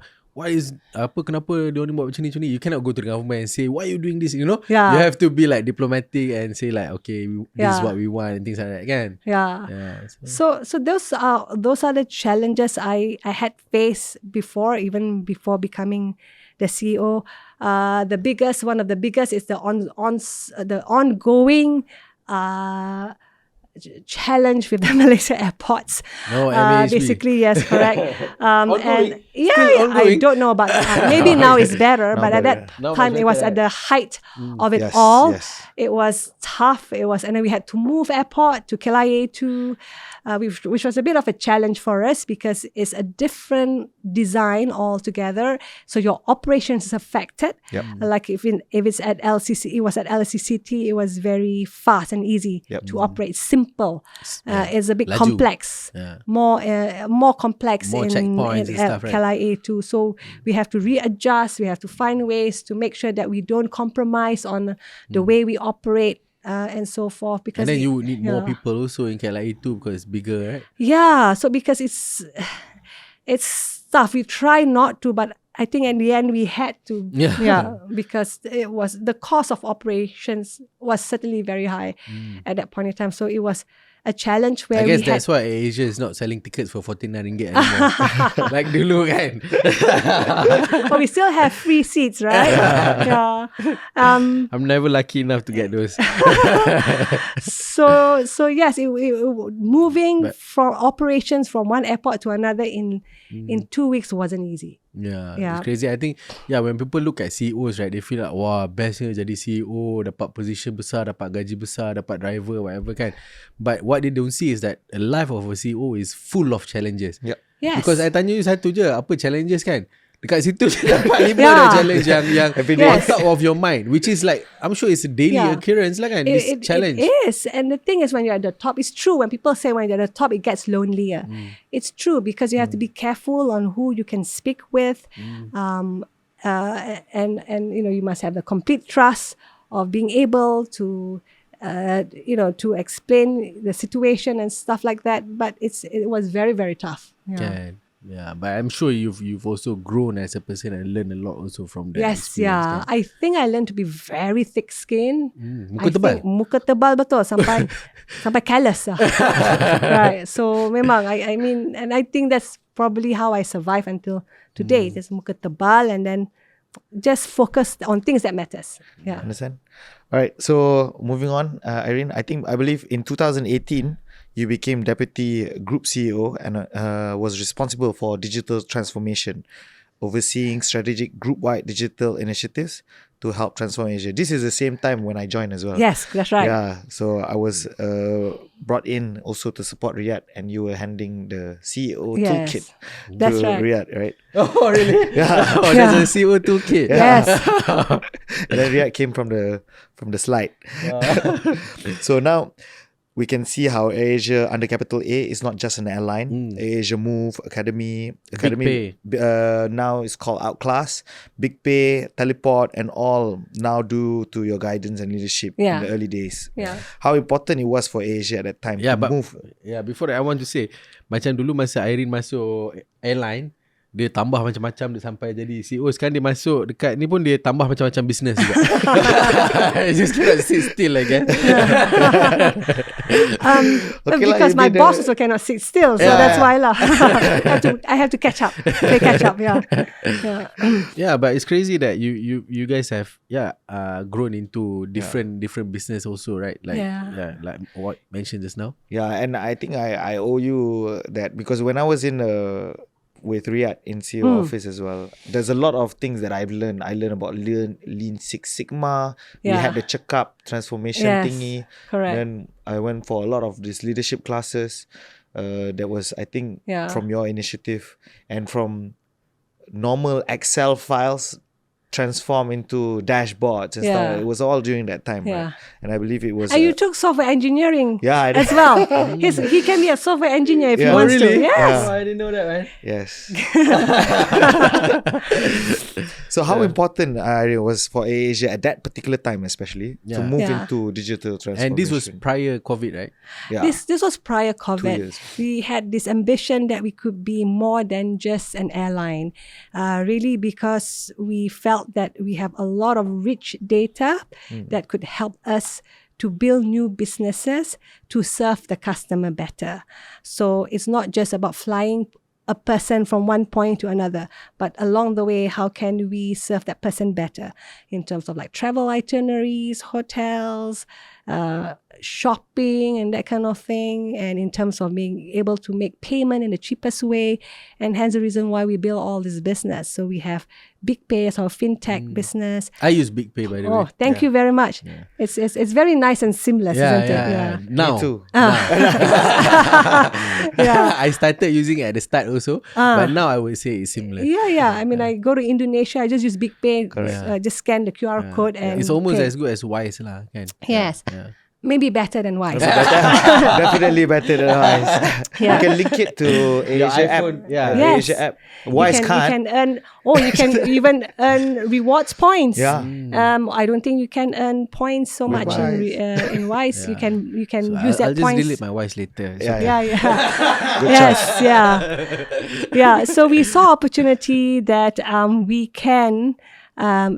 kenapa dia ni buat macam ni? You cannot go to the government and say, why are you doing this? You have to be like diplomatic and say like, okay, this is what we want and things like that, kan? So those are the challenges I had faced even before becoming the CEO. One of the biggest is the ongoing challenge with the Malaysia airports. Basically, yes, correct. And I don't know about that. Maybe now it's better, but at that time it was at the height of it all. It was tough. And then we had to move airport to KLIA2, which was a bit of a challenge for us because it's a different design altogether. So your operations is affected. Like if it's at LCC, it was at LCCT, it was very fast and easy to operate. Simple. It's a bit complex. More complex in stuff, right? KLIA2. So we have to readjust. We have to find ways to make sure that we don't compromise on the way we operate. And so forth. Because and then you need more people also in KLIA2 because it's bigger, right? Yeah, so because it's tough. We try not to, but I think in the end we had to, because it was the cost of operations was certainly very high at that point in time. So it was a challenge where I guess that's why Asia is not selling tickets for RM49 anymore. Like dulu kan. But we still have free seats, right? Yeah. I'm never lucky enough to get those. So yes, moving from operations from one airport to another in 2 weeks wasn't easy. Yeah, it's crazy. I think when people look at CEOs, right, they feel like wah, bestnya jadi CEO, dapat position besar, dapat gaji besar, dapat driver, whatever kan. But what they don't see is that a life of a CEO is full of challenges. Yeah. Yes. Because I tanya you satu je, apa challenges kan? Dekat situ je dapat 5 dah challenge yang on top of your mind, which is like, I'm sure it's a daily occurrence lah kan, this challenge. It is. And the thing is, when you're at the top, it's true. When people say when you're at the top, it gets lonelier. It's true, because you have to be careful on who you can speak with. And you must have the complete trust of being able to to explain the situation and stuff like that. But it was very, very tough. Yeah, but I'm sure you've also grown as a person and learned a lot also from that. Yes, yeah. Kan? I think I learned to be very thick-skinned. Muka tebal. Muka tebal betul sampai callous lah. Right. So memang I mean, and I think that's probably how I survive until today. Just muka tebal and then just focus on things that matters. Yeah. Understand? All right. So moving on, Aireen, I believe in 2018. You became Deputy Group CEO and was responsible for digital transformation, overseeing strategic group-wide digital initiatives to help transform Asia. This is the same time when I joined as well. Yes, that's right. Yeah, so I was brought in also to support Riyadh, and you were handing the CEO toolkit that's to right. Riyadh, right? Oh, really? Yeah. There's a CEO toolkit. Yes. And then Riyadh came from the slide. So now we can see how AirAsia under capital A is not just an airline. AirAsia Move, Academy now is called Outclass, Big Pay, Teleport, and all now due to your guidance and leadership in the early days. Yeah. How important it was for AirAsia at that time to move. Yeah, before that I want to say, macam dulu masa Aireen masuk airline, dia tambah macam-macam dia sampai jadi CEO. Sekarang dia masuk dekat ni pun dia tambah macam-macam business juga. Just cannot sit still like that. Because my boss also cannot sit still, so that's why lah. I have to catch up. Play catch up, Yeah, but it's crazy that you guys have grown into different business also, right? Like like what mentioned just now. Yeah, and I think I owe you that, because when I was in with Riyadh in CEO office as well, there's a lot of things that I've learned. I learned about Lean Six Sigma. We had the checkup transformation thingy. Correct. Then I went for a lot of these leadership classes. That was, I think, from your initiative, and from normal Excel files transform into dashboards and stuff. It was all during that time, right? And I believe it was. And you took software engineering I did. as well. He can be a software engineer if he wants to. Yes. Oh, I didn't know that, man. Yes. So how important was for AirAsia at that particular time, especially to move into digital transformation? And this was prior COVID, right? Yeah. This was prior 2 COVID. years. We had this ambition that we could be more than just an airline, really, because we felt that we have a lot of rich data that could help us to build new businesses to serve the customer better. So it's not just about flying a person from one point to another, but along the way, how can we serve that person better in terms of like travel itineraries, hotels, shopping and that kind of thing, and in terms of being able to make payment in the cheapest way. And hence the reason why we build all this business. So we have Big Pay as our fintech business. I use Big Pay, by the way. Oh, thank you very much. It's very nice and seamless, isn't it? Yeah. Now. Me too. I started using it at the start also, but now I would say it's seamless. I mean, I go to Indonesia, I just use Big Pay, just scan the QR code and it's almost pay. as good as Wise lah, kan? Yes. Maybe better than Wise. Definitely better than Wise. Yeah. You can link it to Asia app. iPhone, yeah. Yes. Asia app. Wise You can't. can earn. You can even earn rewards points. Yeah. I don't think you can earn points so With much in Wise. Yeah. You can So use I'll that just points. delete my Wise later. So Yeah. Good Yes, yeah. So we saw opportunity that we can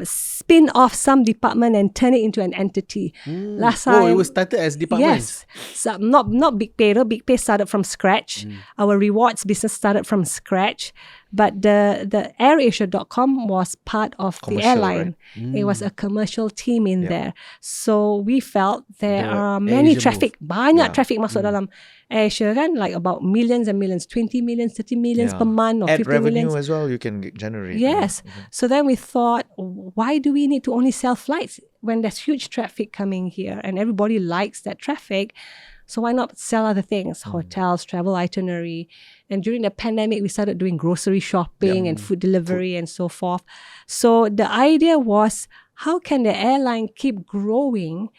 spin off some department and turn it into an entity. Last time, it was started as departments. yes, so not Big Pay. No, Big Pay started from scratch. Our rewards business started from scratch. But the Airasia.com was part of the Commercial, airline. It was a commercial team in there. So we felt there The are many Asia traffic, move. banyak traffic masuk dalam Asia kan, like about millions and millions, 20 millions, 30 millions per month or Ad 50 revenue millions. as well, you can generate. Yes. So then we thought, why do we need to only sell flights when there's huge traffic coming here and everybody likes that traffic? So why not sell other things, hotels, travel itinerary? And during the pandemic, we started doing grocery shopping and food delivery and so forth. So the idea was, how can the airline keep growing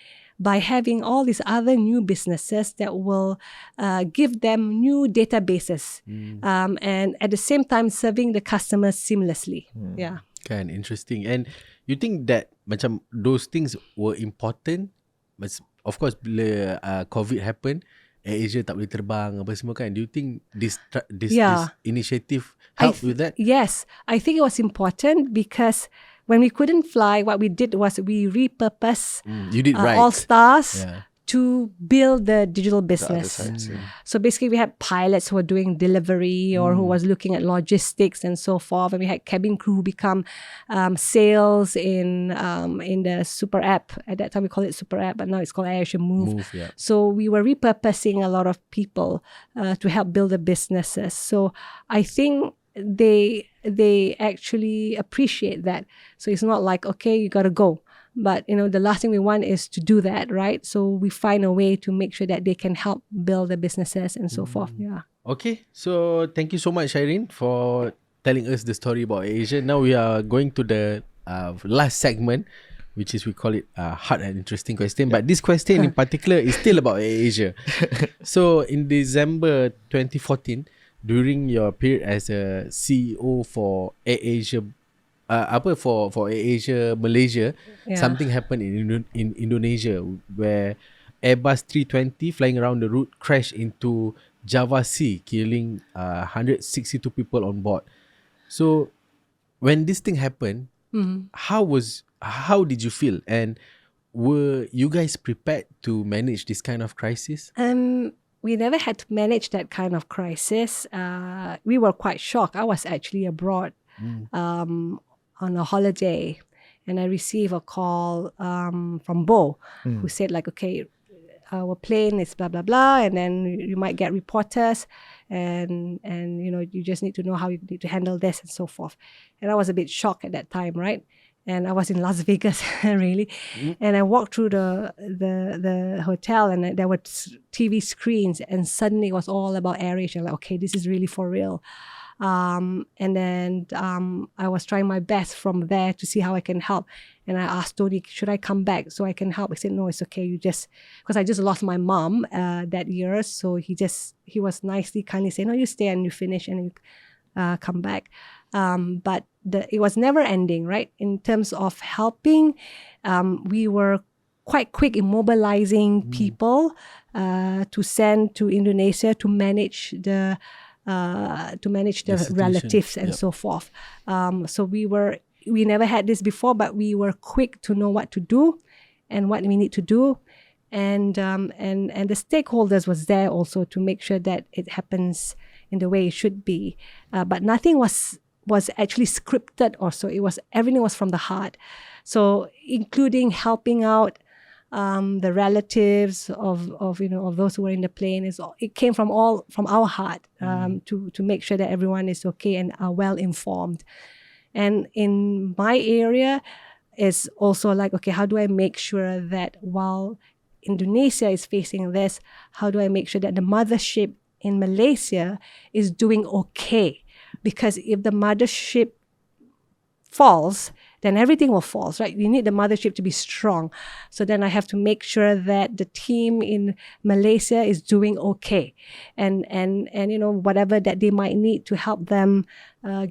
by having all these other new businesses that will give them new databases and at the same time serving the customers seamlessly. Yeah. Kan, interesting. And you think that macam those things were important? Of course, bila COVID happened, Asia tak boleh terbang apa semua kan. Do you think this initiative helped with that? Yes. I think it was important because when we couldn't fly, what we did was we repurposed You did right. All Stars Yeah. to build the digital The other business. sides, So basically, we had pilots who were doing delivery or who was looking at logistics and so forth, and we had cabin crew who become sales in the super app. At that time, we called it super app, but now it's called Airasia Move. Yeah. So we were repurposing a lot of people to help build the businesses. So I think they actually appreciate that. So it's not like, okay, you got to go. But, the last thing we want is to do that, right? So we find a way to make sure that they can help build the businesses and so forth. Yeah. Okay, so thank you so much, Aireen, for telling us the story about Asia. Now we are going to the last segment, which is we call it hard and interesting question. But this question in particular is still about Asia. So in December 2014, during your period as a CEO for AirAsia, for AirAsia Malaysia, something happened in Indonesia where Airbus 320 flying around the route crashed into Java Sea, killing 162 people on board. So when this thing happened, how did you feel, and were you guys prepared to manage this kind of crisis? We never had to manage that kind of crisis. We were quite shocked. I was actually abroad on a holiday, and I received a call from Bo, who said like, okay, our plane is blah blah blah, and then you might get reporters, and you just need to know how you need to handle this and so forth. And I was a bit shocked at that time, right? And I was in Las Vegas, really. And I walked through the hotel, and there were TV screens, and suddenly it was all about Airasia. Like, okay, this is really for real. And then I was trying my best from there to see how I can help. And I asked Tony, should I come back so I can help? He said, no, it's okay. Because I just lost my mom that year. So he was kindly saying, no, you stay and you finish and you come back. But it was never ending, right? In terms of helping, we were quite quick in mobilizing people to send to Indonesia to manage the relatives and so forth. So we never had this before, but we were quick to know what to do and what we need to do. And the stakeholders was there also to make sure that it happens in the way it should be. But nothing was actually scripted also. Everything was from the heart. So including helping out the relatives of those who were in the plane, it came from our heart to make sure that everyone is okay and are well informed. And in my area is also like, okay, how do I make sure that while Indonesia is facing this, how do I make sure that the mothership in Malaysia is doing okay? Because if the mothership falls, then everything will fall, right? You need the mothership to be strong. So then I have to make sure that the team in Malaysia is doing okay. And whatever that they might need to help them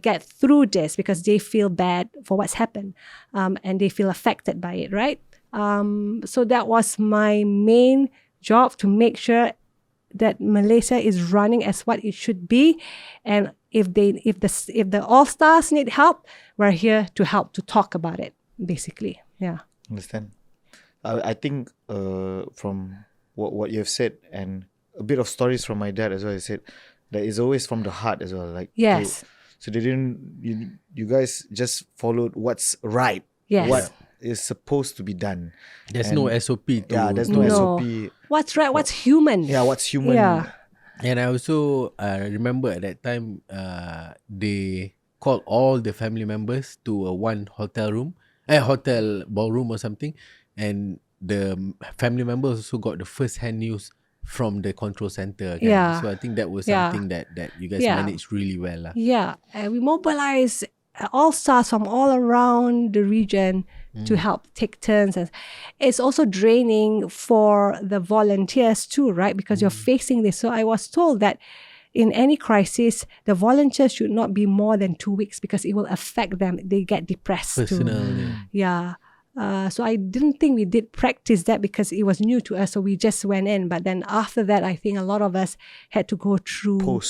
get through this, because they feel bad for what's happened, and they feel affected by it, right? So that was my main job, to make sure that Malaysia is running as what it should be. And if the all-stars need help, we're here to help, to talk about it, basically. Yeah. Understand. I think from what you have said, and a bit of stories from my dad as well, he said that it's always from the heart as well. Like, yes. So they didn't, you guys just followed what's right. Yes. What is supposed to be done. There's no SOP to... Yeah, there's no SOP. What's right, what's human. Yeah, what's human. Yeah. And I also remember at that time, they called all the family members to one hotel ballroom or something. And the family members also got the first-hand news from the control center. Okay? Yeah. So I think that was something that you guys managed really well. Yeah. And we mobilized all stars from all around the region to help take turns. And it's also draining for the volunteers too, right? Because you're facing this. So I was told that in any crisis, the volunteers should not be more than 2 weeks, because it will affect them. They get depressed Personally. too. Yeah. So I didn't think we did practice that, because it was new to us. So we just went in. But then after that, I think a lot of us had to go through...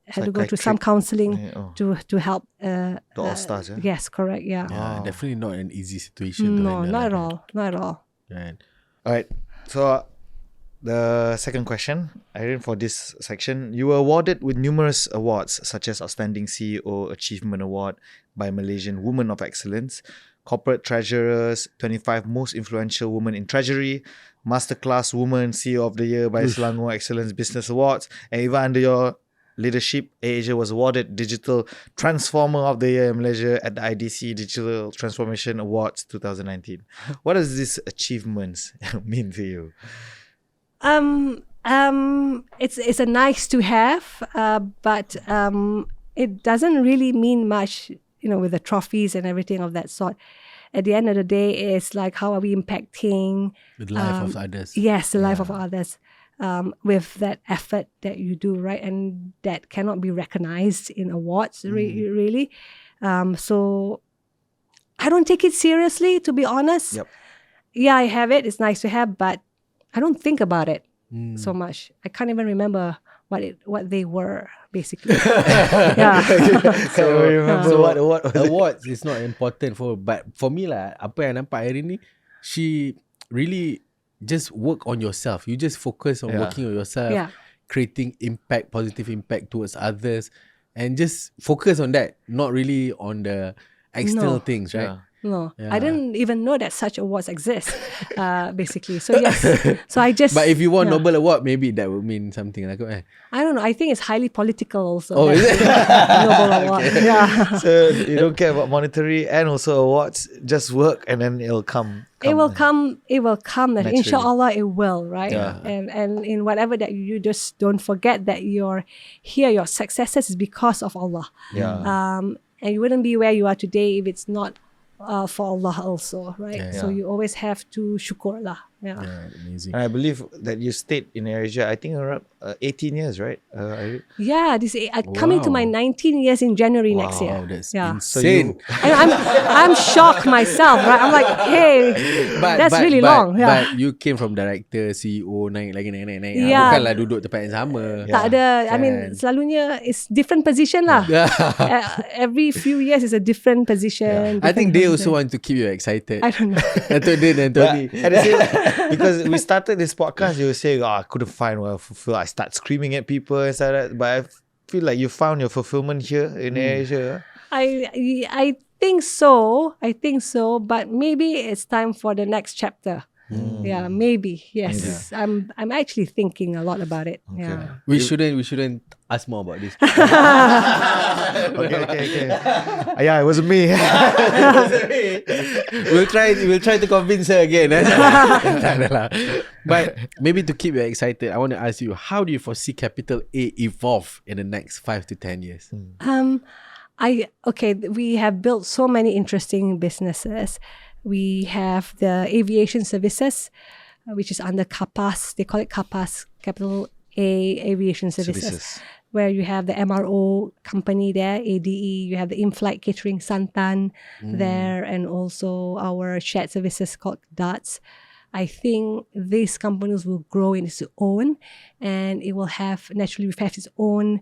had to go through some counselling to help the all-stars. Yes, correct. Yeah. Definitely not an easy situation. No, not at all. Not at all. Right. All right. So the second question, Aireen, for this section, you were awarded with numerous awards such as Outstanding CEO Achievement Award by Malaysian Women of Excellence, Corporate Treasurers, 25 Most Influential Women in Treasury, Masterclass Woman CEO of the Year by Selangor Excellence Business Awards, and even under your leadership, Asia was awarded Digital Transformer of the Year in Malaysia at the IDC Digital Transformation Awards 2019. What does these achievements mean to you? It's a nice to have, but it doesn't really mean much, with the trophies and everything of that sort. At the end of the day, it's like, how are we impacting the life of others? Yes, the life of others. With that effort that you do, right? And that cannot be recognized in awards, really. So I don't take it seriously, to be honest. Yep. Yeah, I have it. It's nice to have, but I don't think about it so much. I can't even remember what they were, basically. So what awards is not important but for me lah, apa yang nampak Aireen ni, she really just work on yourself. You just focus on working on yourself, creating positive impact towards others, and just focus on that, not really on the external things, right? No, I didn't even know that such awards exist, basically. So yes, so I just... But if you won Nobel Award, maybe that would mean something like that. I don't know. I think it's highly political also. Oh, is it? Nobel Award. Okay. Yeah. So you don't care about monetary and also awards, just work and then it'll come. It will come. That inshallah it will, right? Yeah. And in whatever that you just don't forget that you're here, your successes is because of Allah. Yeah. And you wouldn't be where you are today if it's not for Allah also, right? Yeah. So you always have to shukr Allah. Yeah. Amazing. And I believe that you stayed in Airasia, I think around 18 years, right? Yeah, coming to my 19 years in January next year. Wow, that's yeah. insane. I'm shocked myself, right? I'm like, hey, that's really long. Yeah. But you came from director, CEO, naik. Yeah. Bukanlah duduk tempat yang sama. Tak ada. I mean, selalunya it's different position lah. Every few years is a different position. I think they also want to keep you excited. I don't know. Atau dia dan Tony. At the same because we started this podcast, you were saying, I couldn't find what I fulfill. I start screaming at people and stuff like that. But I feel like you found your fulfillment here in Asia. I think so. But maybe it's time for the next chapter. Yeah, maybe. Yes. Yeah. I'm actually thinking a lot about it. Okay. Yeah. We shouldn't ask more about this. Okay. Yeah, it wasn't me. We'll try to convince her again. But maybe to keep you excited, I want to ask you, how do you foresee Capital A evolve in the next 5 to 10 years? We have built so many interesting businesses. We have the aviation services, which is under KAPAS. They call it KAPAS, capital A Aviation Services. Where you have the MRO company there, ADE. You have the in-flight catering Santan there, and also our shared services called DARTS. I think these companies will grow in its own, and it will have its own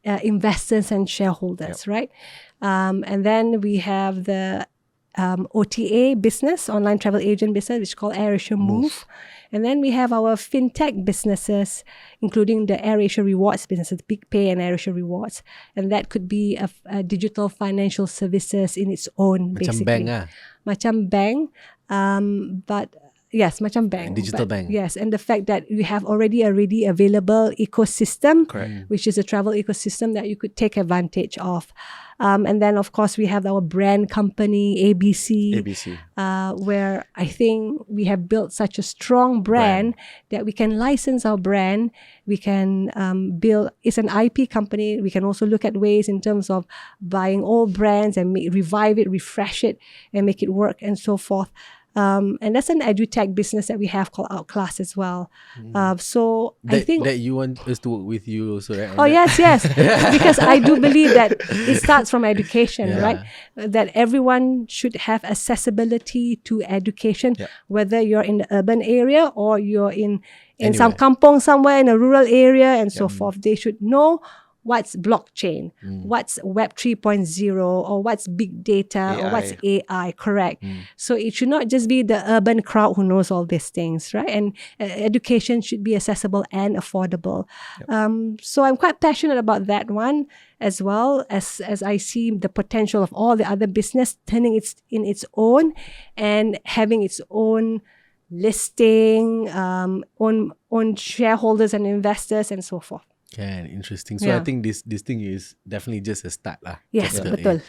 investors and shareholders, right? And then we have the OTA business, online travel agent business, which is called Airasia Move. And then we have our fintech businesses, including the Airasia Rewards businesses, Big Pay and Airasia Rewards. And that could be a digital financial services in its own, basically. Macam bank lah. Macam bank. But yes, macam bank. Digital bank. Yes, and the fact that you have already available ecosystem, which is a travel ecosystem that you could take advantage of. And then, of course, we have our brand company, ABC. Where I think we have built such a strong brand that we can license our brand. We can build, it's an IP company. We can also look at ways in terms of buying old brands and revive it, refresh it, and make it work and so forth. And that's an edutech business that we have called Outclass as well. So I think that you want us to work with you also, right? Oh, yes. Because I do believe that it starts from education, right? That everyone should have accessibility to education, whether you're in the urban area or you're in some kampong somewhere in a rural area and so forth. They should know what's blockchain, what's Web 3.0, or what's big data, or what's AI, correct? So it should not just be the urban crowd who knows all these things, right? And education should be accessible and affordable. So I'm quite passionate about that one, as well as I see the potential of all the other business turning in its own and having its own listing, own shareholders and investors and so forth. Interesting. So I think this thing is definitely just a start lah. Yes, betul.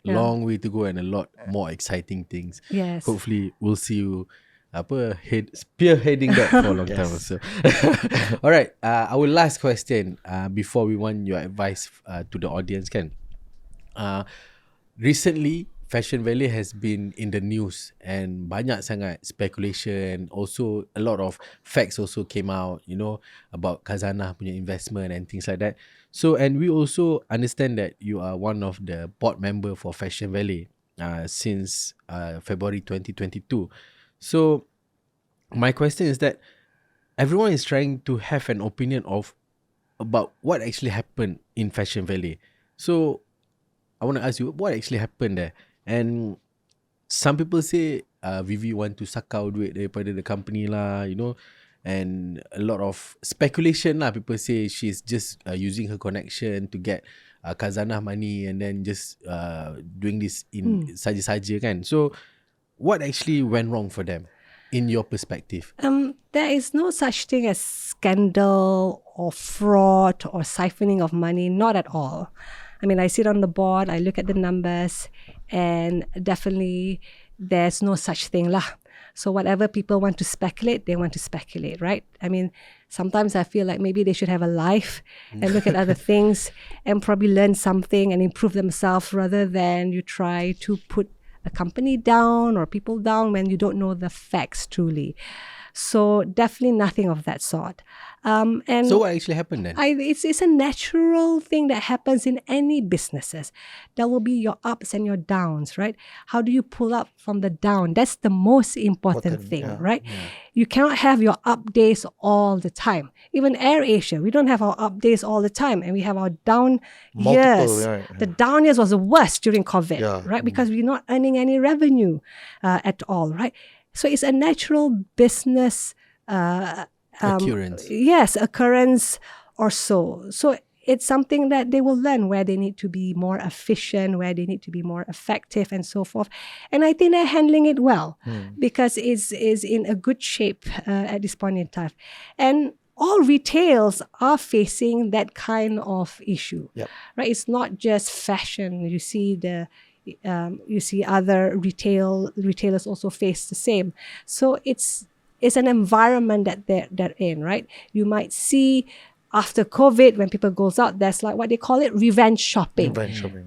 Long way to go and a lot more exciting things. Yes. Hopefully we'll see you spearheading that for a long time also. All right. Our last question before we want your advice to the audience, kan. Recently, Fashion Valley has been in the news and banyak sangat speculation. Also, a lot of facts also came out, about Khazanah punya investment and things like that. So, and we also understand that you are one of the board member for Fashion Valley since February 2022. So, my question is that everyone is trying to have an opinion about what actually happened in Fashion Valley. So, I want to ask you, what actually happened there? And some people say Vivi want to sakau duit daripada the company lah, and a lot of speculation lah. People say she's just using her connection to get Khazanah money and then just doing this in saja-saja kan. So what actually went wrong for them in your perspective? There is no such thing as scandal or fraud or siphoning of money, not at all. I mean, I sit on the board, I look at the numbers, and definitely there's no such thing lah. So whatever people want to speculate, they want to speculate, right? I mean, sometimes I feel like maybe they should have a life and look at other things and probably learn something and improve themselves rather than you try to put a company down or people down when you don't know the facts truly. So definitely nothing of that sort. And so what actually happened then? It's a natural thing that happens in any businesses. There will be your ups and your downs, right? How do you pull up from the down? That's the most important thing, right? Yeah. You cannot have your up days all the time. Even AirAsia, we don't have our up days all the time, and we have our down years. Right. The down years was the worst during COVID, right? Because we're not earning any revenue at all, right? So it's a natural business occurrence. Yes, occurrence or so. So it's something that they will learn where they need to be more efficient, where they need to be more effective and so forth. And I think they're handling it well because it's in a good shape at this point in time. And all retails are facing that kind of issue, right? It's not just fashion. You see other retailers also face the same. So it's an environment that they're in, right? You might see after COVID, when people goes out, there's like what they call it, revenge shopping.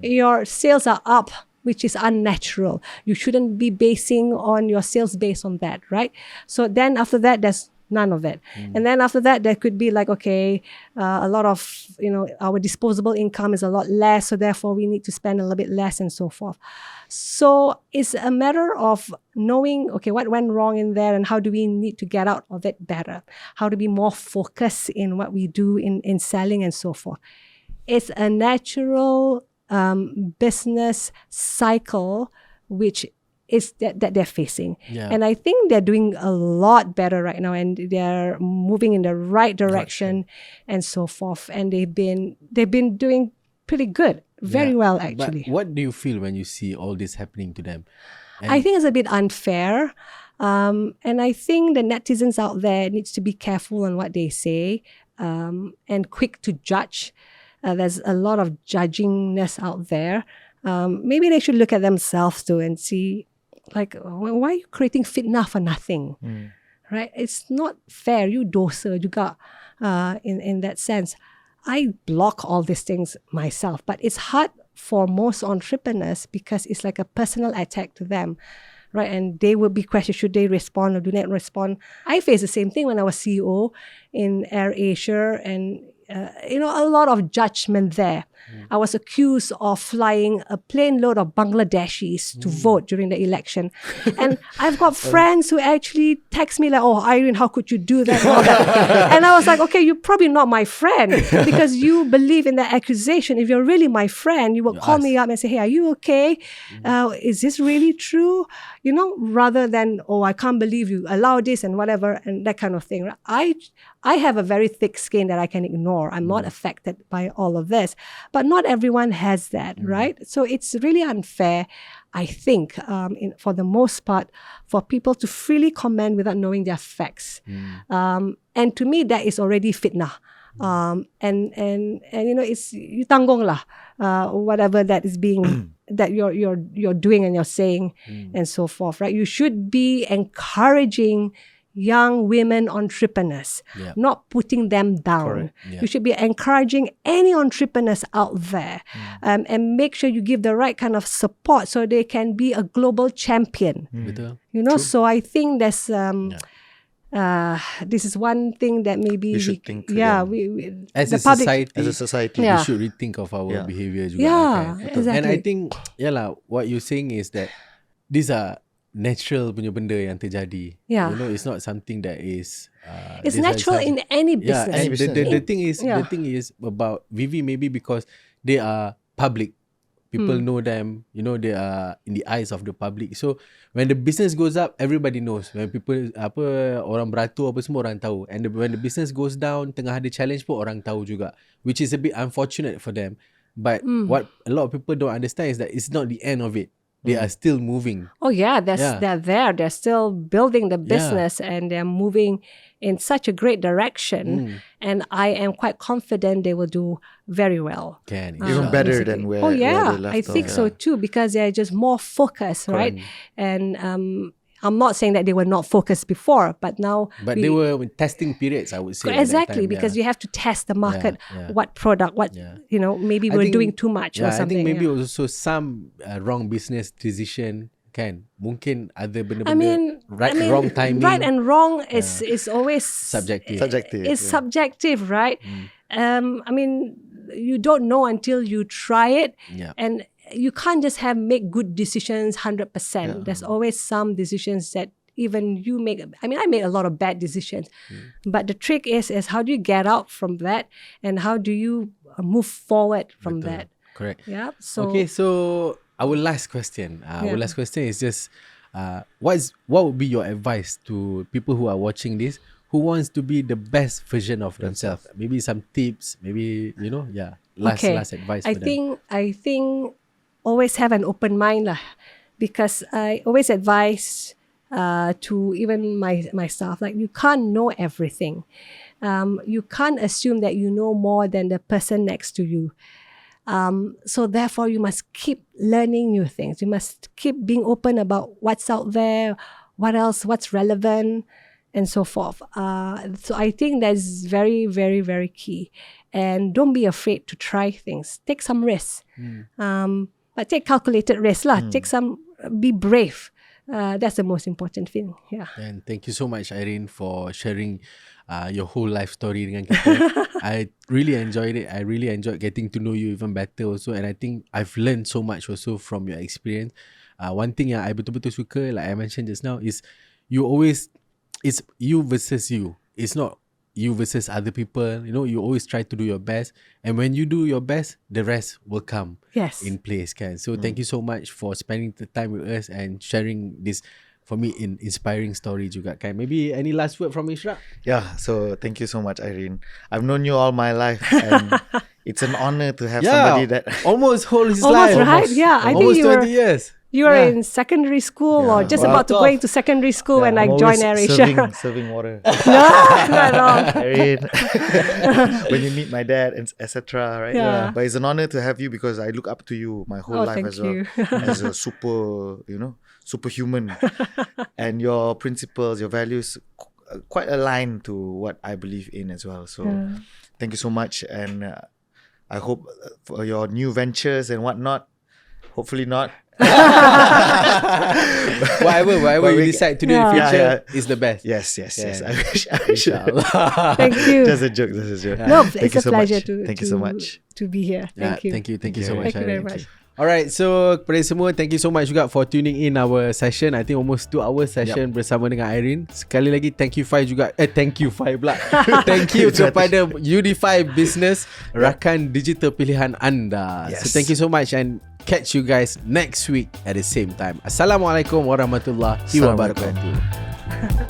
Your sales are up, which is unnatural. You shouldn't be basing on your sales based on that, right? So then after that, there's none of it. And then after that, there could be like, okay, a lot of, our disposable income is a lot less, so therefore we need to spend a little bit less and so forth. So it's a matter of knowing, okay, what went wrong in there and how do we need to get out of it better? How to be more focused in what we do in selling and so forth. It's a natural business cycle which is that they're facing. And I think they're doing a lot better right now, and they're moving in the right direction and so forth. And they've been doing pretty good, very well actually. But what do you feel when you see all this happening to them? And I think it's a bit unfair. And I think the netizens out there needs to be careful on what they say and quick to judge. There's a lot of judgingness out there. Maybe they should look at themselves too and see, like, why are you creating fitnah for nothing? Right? It's not fair. You dosa juga in that sense. I block all these things myself, but it's hard for most entrepreneurs because it's like a personal attack to them. Right? And they will be questioned, should they respond or do not respond? I faced the same thing when I was CEO in Airasia, and a lot of judgment there. I was accused of flying a plane load of Bangladeshis to vote during the election. And I've got friends who actually text me like, oh, Aireen, how could you do that? And all that. And I was like, okay, you're probably not my friend because you believe in that accusation. If you're really my friend, you will call me up and say, hey, are you okay? Is this really true? Rather than, oh, I can't believe you allow this and whatever and that kind of thing. I have a very thick skin that I can ignore. I'm not affected by all of this. But not everyone has that, right? So it's really unfair, I think, for the most part, for people to freely comment without knowing their facts. And to me, that is already fitnah. And it's you tanggong lah, whatever that is being that you're doing and you're saying and so forth, right? You should be encouraging young women entrepreneurs, not putting them down. You should be encouraging any entrepreneurs out there and make sure you give the right kind of support so they can be a global champion. So I think there's this is one thing that maybe we should think as a society we should rethink of our behavior juga, exactly. And I think what you're saying is that these are natural punya benda yang terjadi. It's not something that is it's natural in any business. And the thing is about Vivi, maybe because they are public. People know them, they are in the eyes of the public. So when the business goes up, everybody knows. When people orang beratur apa semua orang tahu. And when the business goes down, tengah ada challenge pun orang tahu juga, which is a bit unfortunate for them. But what a lot of people don't understand is that it's not the end of it. They are still moving. Oh yeah, they're there. They're still building the business and they're moving in such a great direction. And I am quite confident they will do very well. Even better than where they left I think so too, because they're just more focused, right? And I'm not saying that they were not focused before, but now... But they were in testing periods, I would say. Exactly, because you have to test the market, what product, maybe we're doing too much or something. I think maybe also some wrong business decision, kan? Mungkin ada benda-benda wrong timing. Right and wrong is always... Subjective. It's subjective, right? You don't know until you try it. And you can't just make good decisions 100%. There's always some decisions that even you make. I made a lot of bad decisions. But the trick is how do you get out from that and how do you move forward from that? Correct. Yeah. So okay, so our last question. Our last question is just what would be your advice to people who are watching this who wants to be the best version of themselves? Maybe some tips, maybe last advice for them. I think always have an open mind lah, because I always advise to even my staff, like, you can't know everything. You can't assume that you know more than the person next to you. So therefore you must keep learning new things. You must keep being open about what's out there, what else, what's relevant, and so forth. So I think that's very, very, very key. And don't be afraid to try things. Take some risks. But take calculated risks lah. Be brave. That's the most important thing. Yeah. And thank you so much, Aireen, for sharing your whole life story dengan kita. I really enjoyed it. I really enjoyed getting to know you even better also. And I think I've learned so much also from your experience. One thing yang I betul-betul suka, like I mentioned just now, is it's you versus you. It's not you versus other people. You know, you always try to do your best. And when you do your best, the rest will come in place. So thank you so much for spending the time with us and sharing this, for me, inspiring story juga kan. Maybe any last word from Ishraq? Yeah, so thank you so much, Aireen. I've known you all my life, and it's an honor to have somebody that almost whole his almost life. Right? Yeah, I think almost you 20 were years. You were in secondary school or just about to go into secondary school when I joined Airasia. Serving water. No, not at all. Aireen. When you meet my dad and etc. Right? Yeah. But it's an honor to have you because I look up to you my whole life as well. As a superhuman. And your principles, your values quite aligned to what I believe in as well. So thank you so much. And I hope for your new ventures and whatnot, hopefully not. whatever you decide to do in the future is the best. Yes. I wish. Thank you. Just a joke. No, it's a pleasure Thank you so much to be here. Thank you. Thank you so much. Thank you very much. Alright, so kepada semua, thank you so much juga for tuning in our session. I think almost 2 hours session bersama dengan Aireen. Sekali lagi thank you juga. Thank you pula. Thank you kepada Unify Business, rakan digital pilihan anda. So thank you so much and catch you guys next week at the same time. Assalamualaikum warahmatullahi wabarakatuh.